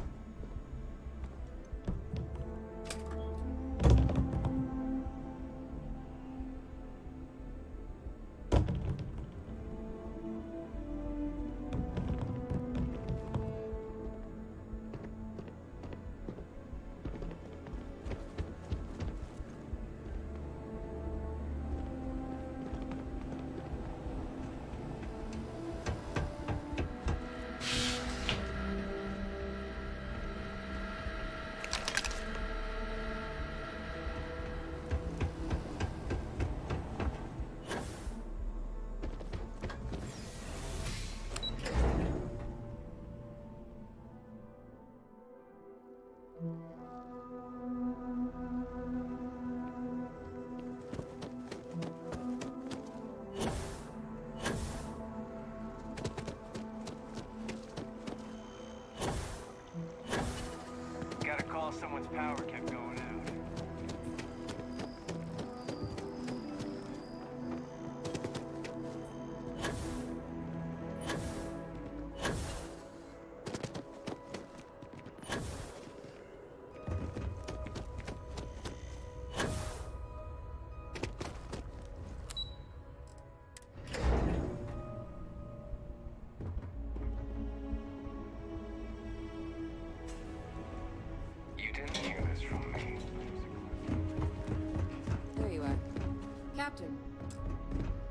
Captain.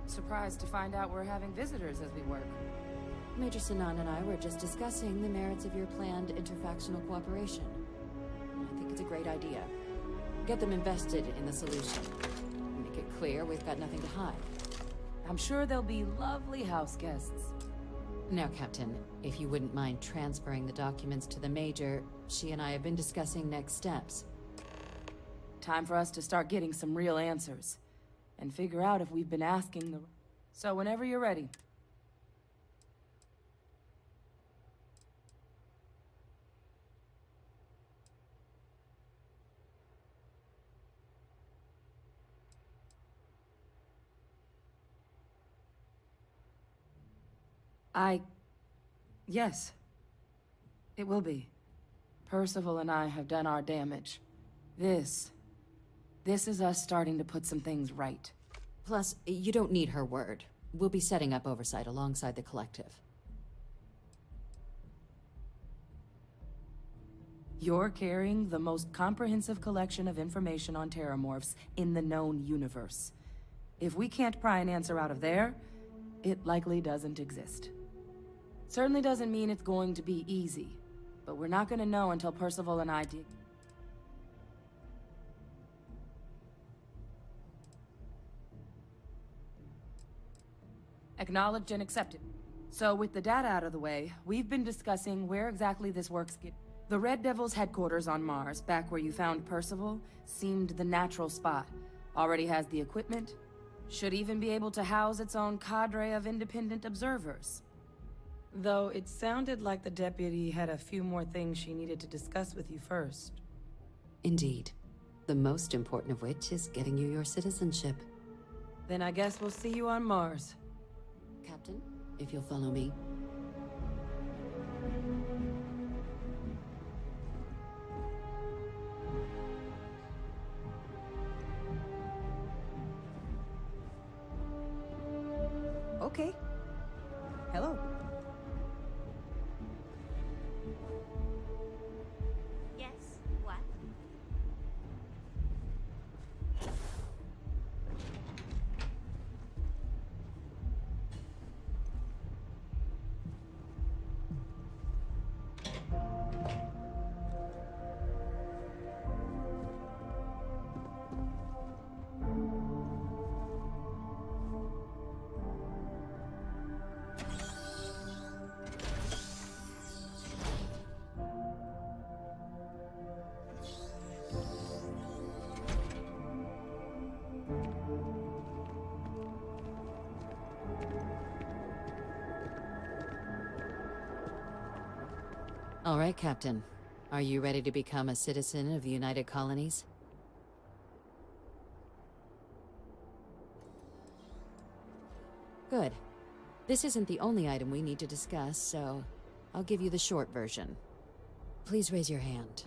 Surprised to find out we're having visitors as we work. Major Sinan and I were just discussing the merits of your planned interfactional cooperation. I think it's a great idea. Get them invested in the solution. Make it clear we've got nothing to hide. I'm sure they'll be lovely house guests. Now, Captain, if you wouldn't mind transferring the documents to the Major, she and I have been discussing next steps. Time for us to start getting some real answers. And figure out if we've been asking the... So whenever you're ready. Yes. It will be. Percival and I have done our damage. This is us starting to put some things right. Plus, you don't need her word. We'll be setting up oversight alongside the collective. You're carrying the most comprehensive collection of information on terramorphs in the known universe. If we can't pry an answer out of there, it likely doesn't exist. Certainly doesn't mean it's going to be easy, but we're not gonna know until Percival and I dig. Acknowledged and accepted. So with the data out of the way, we've been discussing where exactly this works. The Red Devil's headquarters on Mars, back where you found Percival, seemed the natural spot. Already has the equipment, should even be able to house its own cadre of independent observers. Though it sounded like the deputy had a few more things she needed to discuss with you first. Indeed. The most important of which is getting you your citizenship. Then I guess we'll see you on Mars. Captain, if you'll follow me. Okay. Hello. Yes, what? All right, Captain. Are you ready to become a citizen of the United Colonies? Good. This isn't the only item we need to discuss, so I'll give you the short version. Please raise your hand.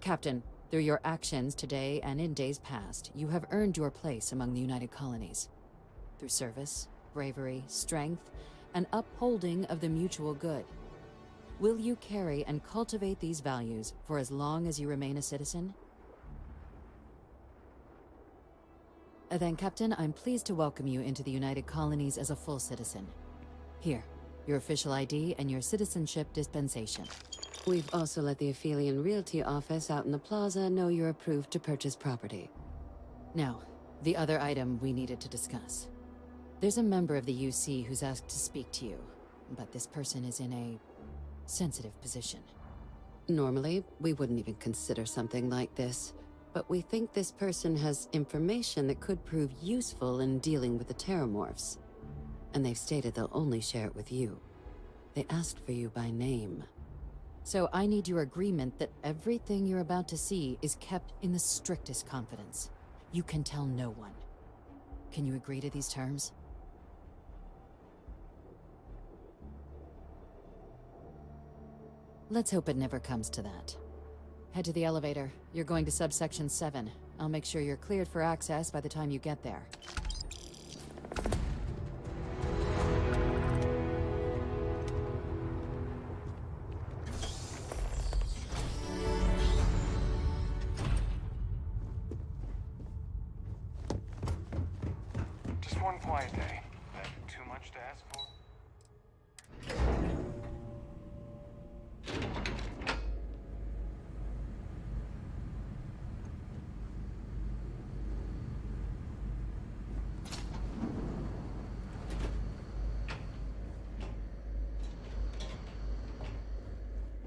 Captain, through your actions today and in days past, you have earned your place among the United Colonies. Through service, bravery, strength, and upholding of the mutual good. Will you carry and cultivate these values for as long as you remain a citizen? Then, Captain, I'm pleased to welcome you into the United Colonies as a full citizen. Here, your official ID and your citizenship dispensation. We've also let the Aphelion Realty office out in the plaza know you're approved to purchase property. Now, the other item we needed to discuss. There's a member of the UC who's asked to speak to you, but this person is in a sensitive position. Normally, we wouldn't even consider something like this, but we think this person has information that could prove useful in dealing with the Terramorphs. And they've stated they'll only share it with you. They asked for you by name. So I need your agreement that everything you're about to see is kept in the strictest confidence. You can tell no one. Can you agree to these terms? Let's hope it never comes to that. Head to the elevator. You're going to subsection 7. I'll make sure you're cleared for access by the time you get there. Just one quiet day. That too much to ask for?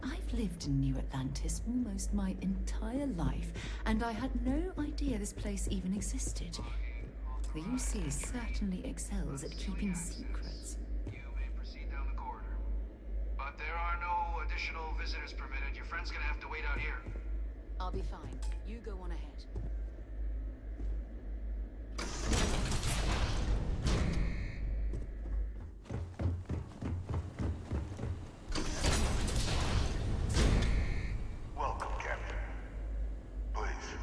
I've lived in New Atlantis almost my entire life, and I had no idea this place even existed. The UC certainly excels at keeping secrets. But there are no additional visitors permitted. Your friend's gonna have to wait out here. I'll be fine. You go on ahead. Welcome, Captain. Please,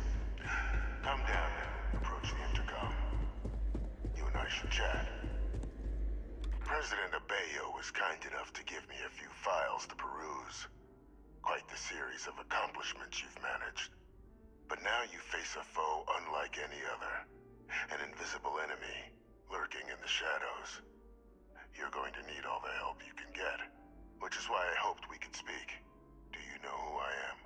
come down and approach the intercom. You and I should chat. President Abeyo was kind enough to give me a few files to peruse. Quite the series of accomplishments you've managed. But now you face a foe unlike any other. An invisible enemy, lurking in the shadows. You're going to need all the help you can get. Which is why I hoped we could speak. Do you know who I am?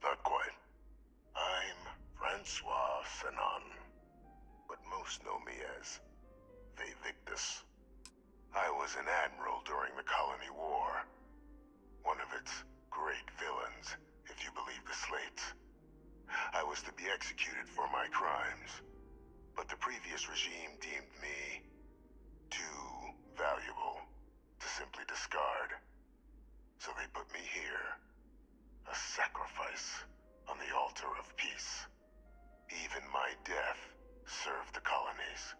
Not quite. I'm Francois Sanon. But most know me as Victus. I was an admiral during the Colony War. One of its great villains, if you believe the slates. I was to be executed for my crimes, but the previous regime deemed me too valuable to simply discard. So they put me here, a sacrifice on the altar of peace. Even my death served the colonies.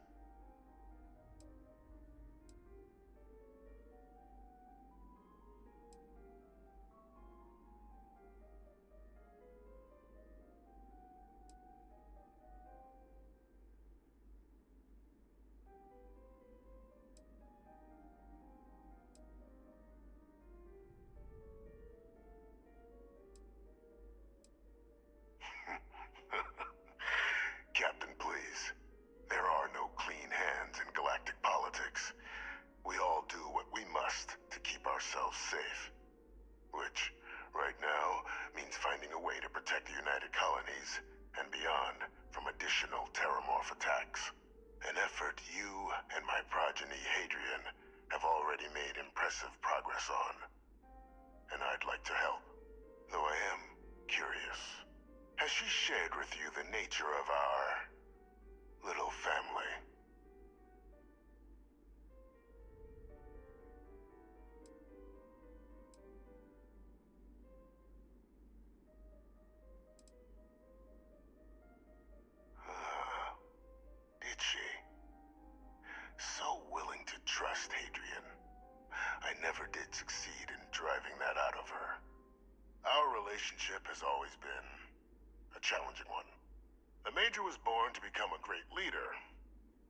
Captain, please. There are no clean hands in galactic politics. We all do what we must to keep ourselves safe. Which, right now, means finding a way to protect the United Colonies and beyond from additional terramorph attacks. An effort you and my progeny, Hadrian, have already made impressive progress on. And I'd like to help, though I am curious. Has she shared with you the nature of our little family? Did she? So willing to trust Hadrian. I never did succeed in driving that out of her. Our relationship has always been a challenging one. The Major was born to become a great leader,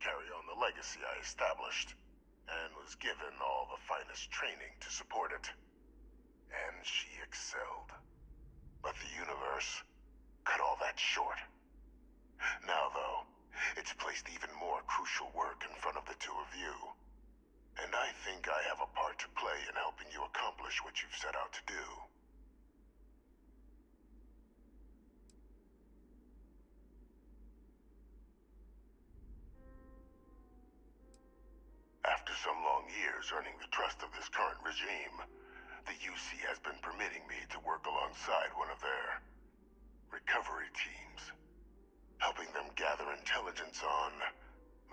carry on the legacy I established, and was given all the finest training to support it. And she excelled. But the universe cut all that short. Now, though, it's placed even more crucial work in front of the two of you. And I think I have a part to play in helping you accomplish what you've set out to do. After some long years earning the trust of this current regime, the UC has been permitting me to work alongside one of their recovery teams, helping them gather intelligence on,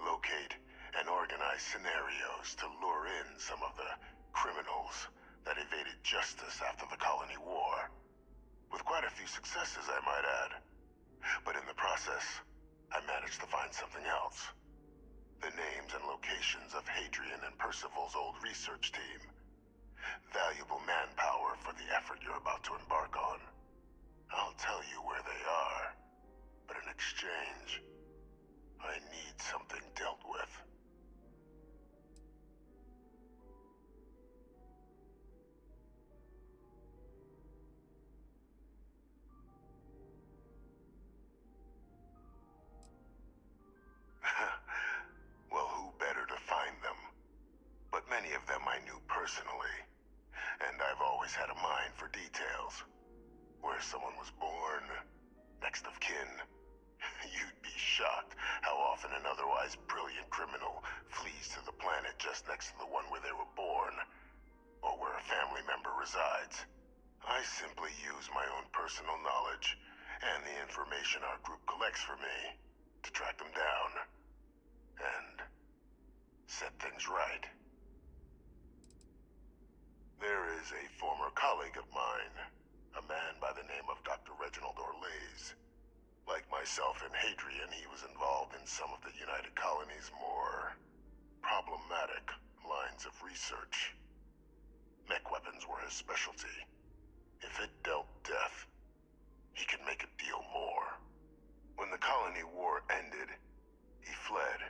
locate, and organize scenarios to lure in some of the criminals that evaded justice after the Colony War. With quite a few successes, I might add. But in the process, I managed to find something else. The names and locations of Hadrian and Percival's old research team. Valuable manpower for the effort you're about to embark on. I'll tell you where they are, but in exchange, I need something dealt with. resides. I simply use my own personal knowledge and the information our group collects for me to track them down and set things right. There is a former colleague of mine, a man by the name of Dr. Reginald Orlaise. Like myself and Hadrian, he was involved in some of the United Colony's more problematic lines of research. Mech weapons were his specialty. If it dealt death, he could make a deal more. When the colony war ended, he fled,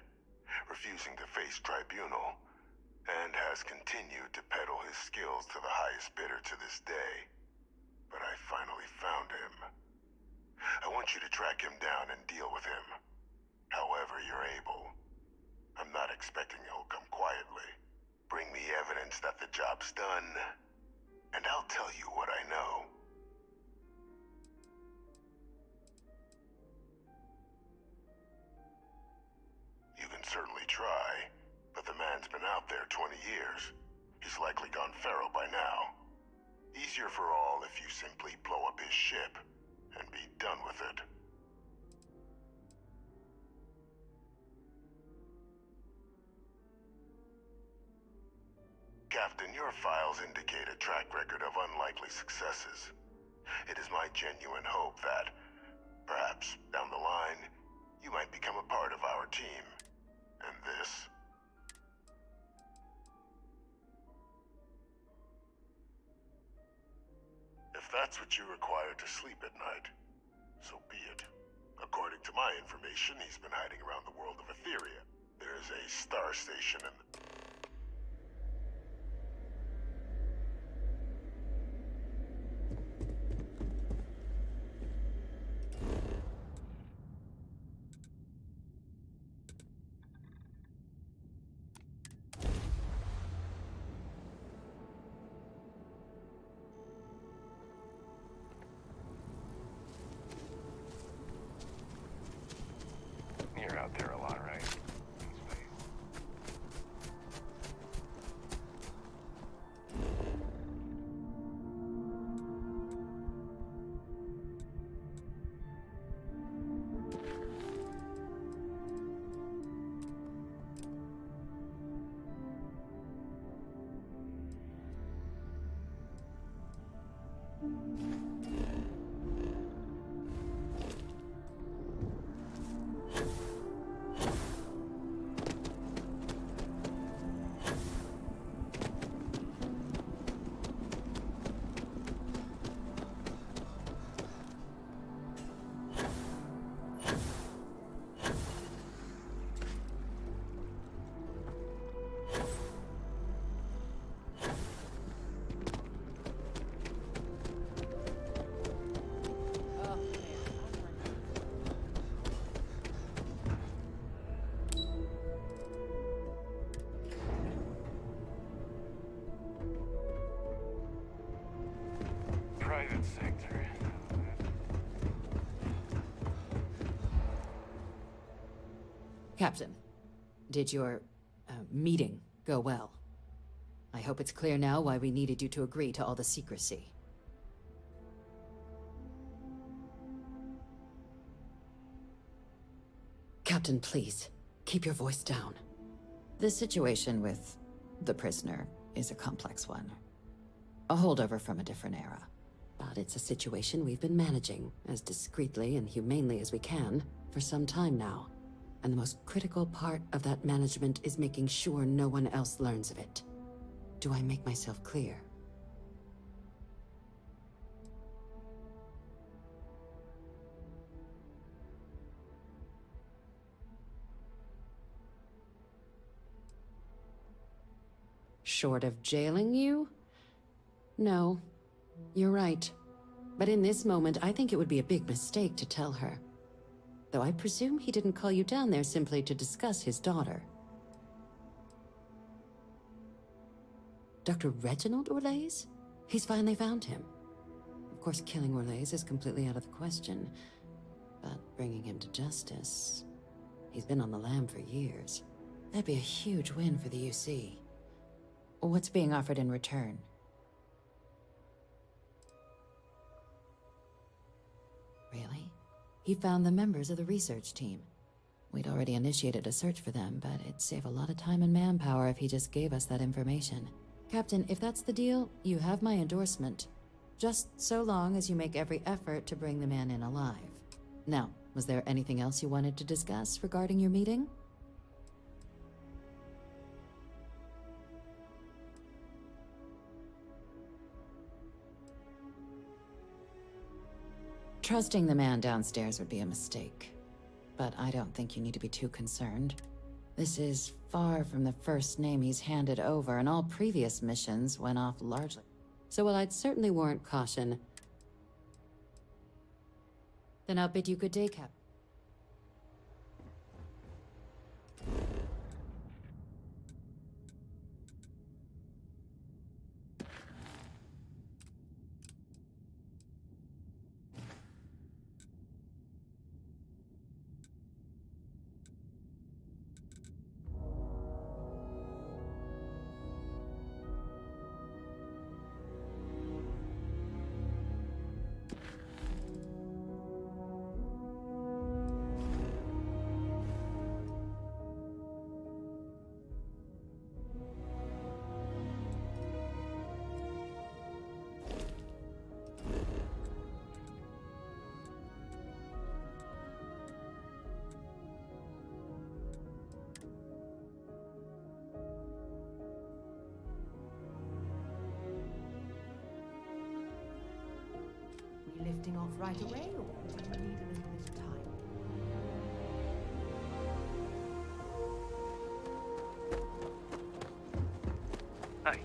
refusing to face tribunal, and has continued to peddle his skills to the highest bidder to this day. But I finally found him. I want you to track him down and deal with him, however you're able. I'm not expecting he'll come quietly. Bring me evidence that the job's done, and I'll tell you what I know. You can certainly try, but the man's been out there 20 years. He's likely gone feral by now. Easier for all if you simply blow up his ship and be done with it. Captain, your files indicate a track record of unlikely successes. It is my genuine hope that, perhaps down the line, you might become a part of our team. And this? If that's what you require to sleep at night, so be it. According to my information, he's been hiding around the world of Etheria. There is a star station in the... You're out there a lot, right? Private sector. Captain, did your meeting go well? I hope it's clear now why we needed you to agree to all the secrecy. Captain, please, keep your voice down. The situation with the prisoner is a complex one. A holdover from a different era. But it's a situation we've been managing, as discreetly and humanely as we can, for some time now. And the most critical part of that management is making sure no one else learns of it. Do I make myself clear? Short of jailing you? No. You're right. But in this moment, I think it would be a big mistake to tell her. Though I presume he didn't call you down there simply to discuss his daughter. Dr. Reginald Orlaise? He's finally found him. Of course, killing Orlaise is completely out of the question. But bringing him to justice... He's been on the lam for years. That'd be a huge win for the UC. What's being offered in return? Really? He found the members of the research team. We'd already initiated a search for them, but it'd save a lot of time and manpower if he just gave us that information. Captain, if that's the deal, you have my endorsement. Just so long as you make every effort to bring the man in alive. Now, was there anything else you wanted to discuss regarding your meeting? Trusting the man downstairs would be a mistake. But I don't think you need to be too concerned. This is far from the first name he's handed over, and all previous missions went off largely. So while I'd certainly warrant caution, then I'll bid you good day, Cap. We lifting off right away, or do you need a little bit of time? Hi.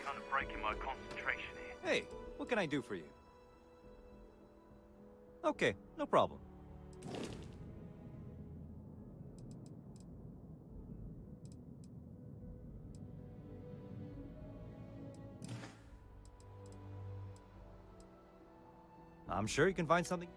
Kind of breaking my concentration here. Hey, what can I do for you? Okay, no problem. I'm sure you can find something.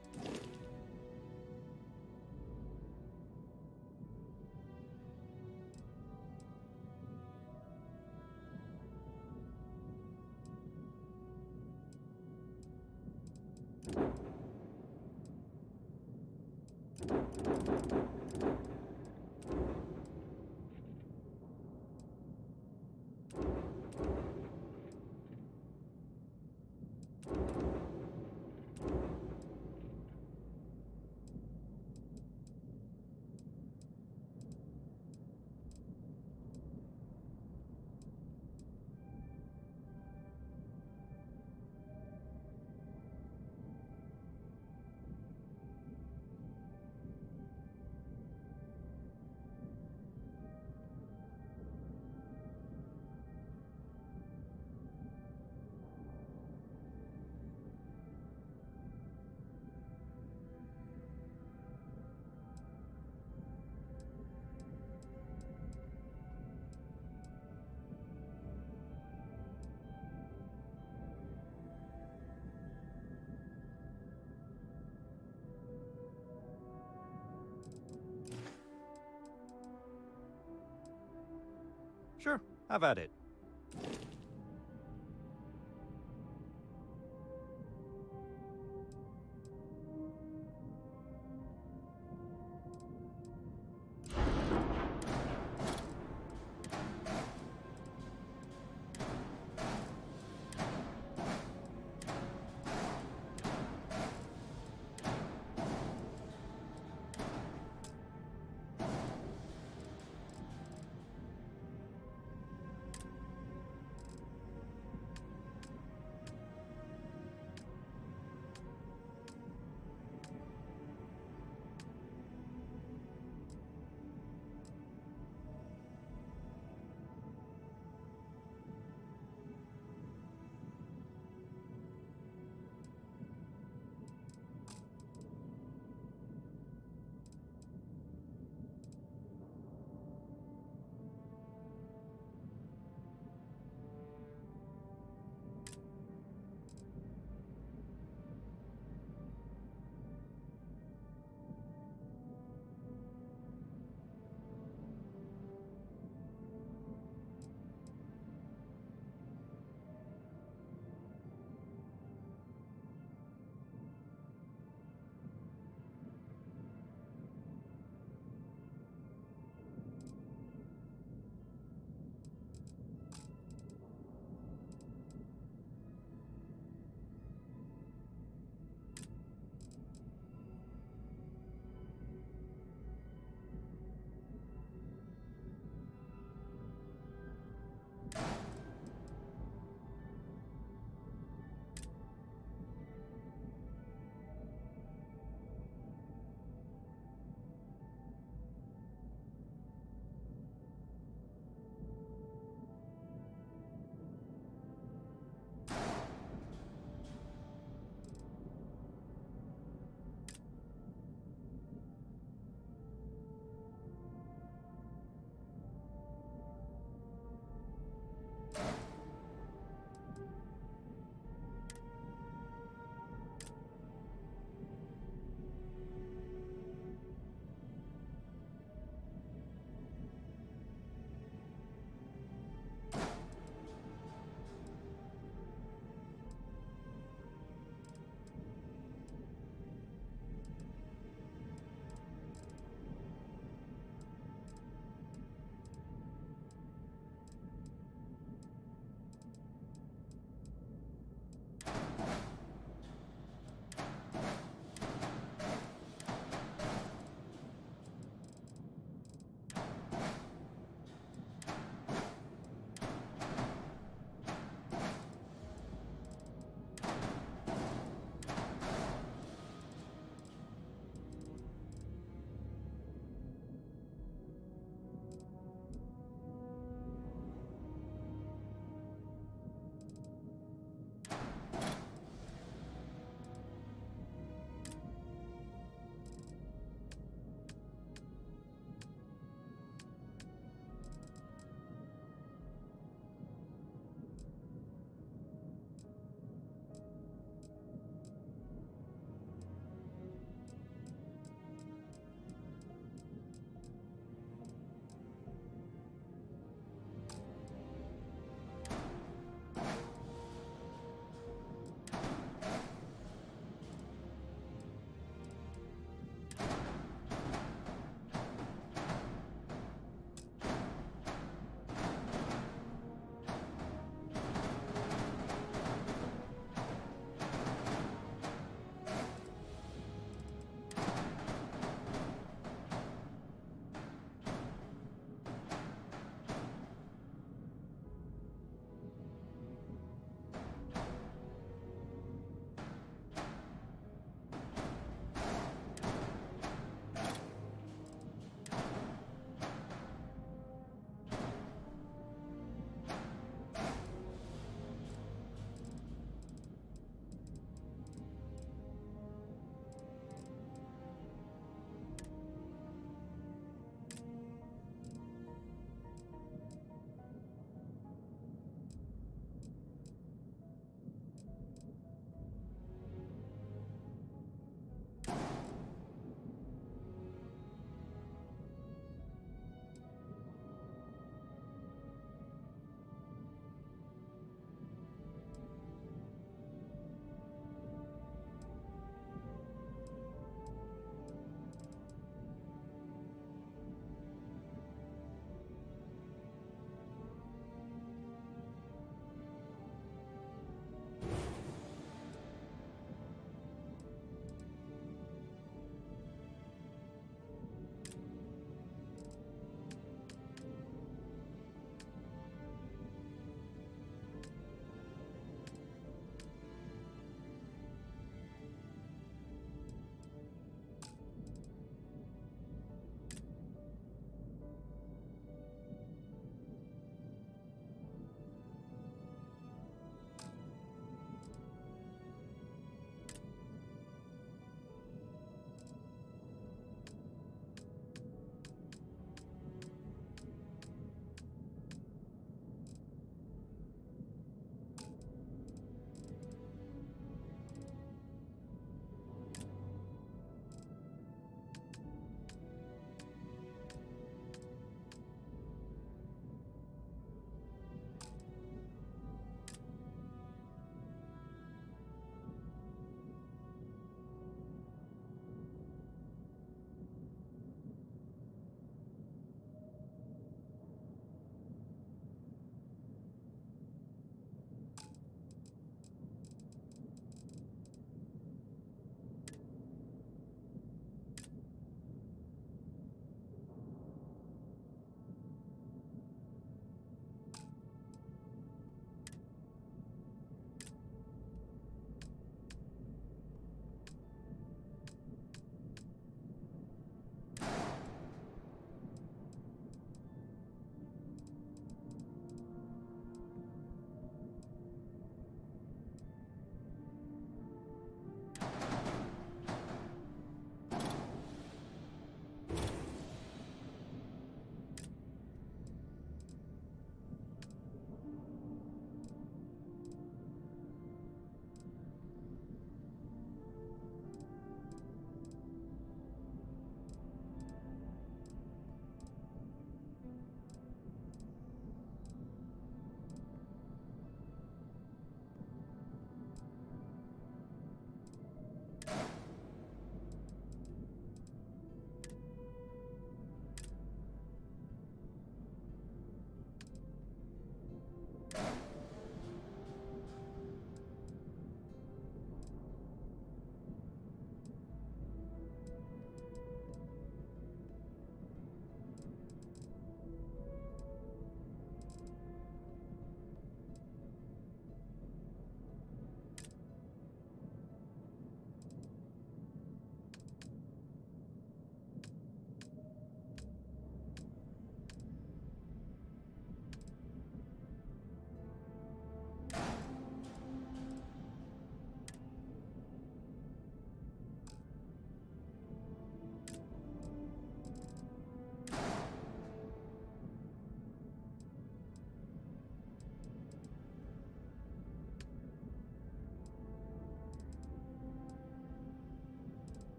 Sure, have at it.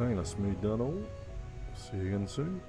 Okay, that's me done all. See you again soon.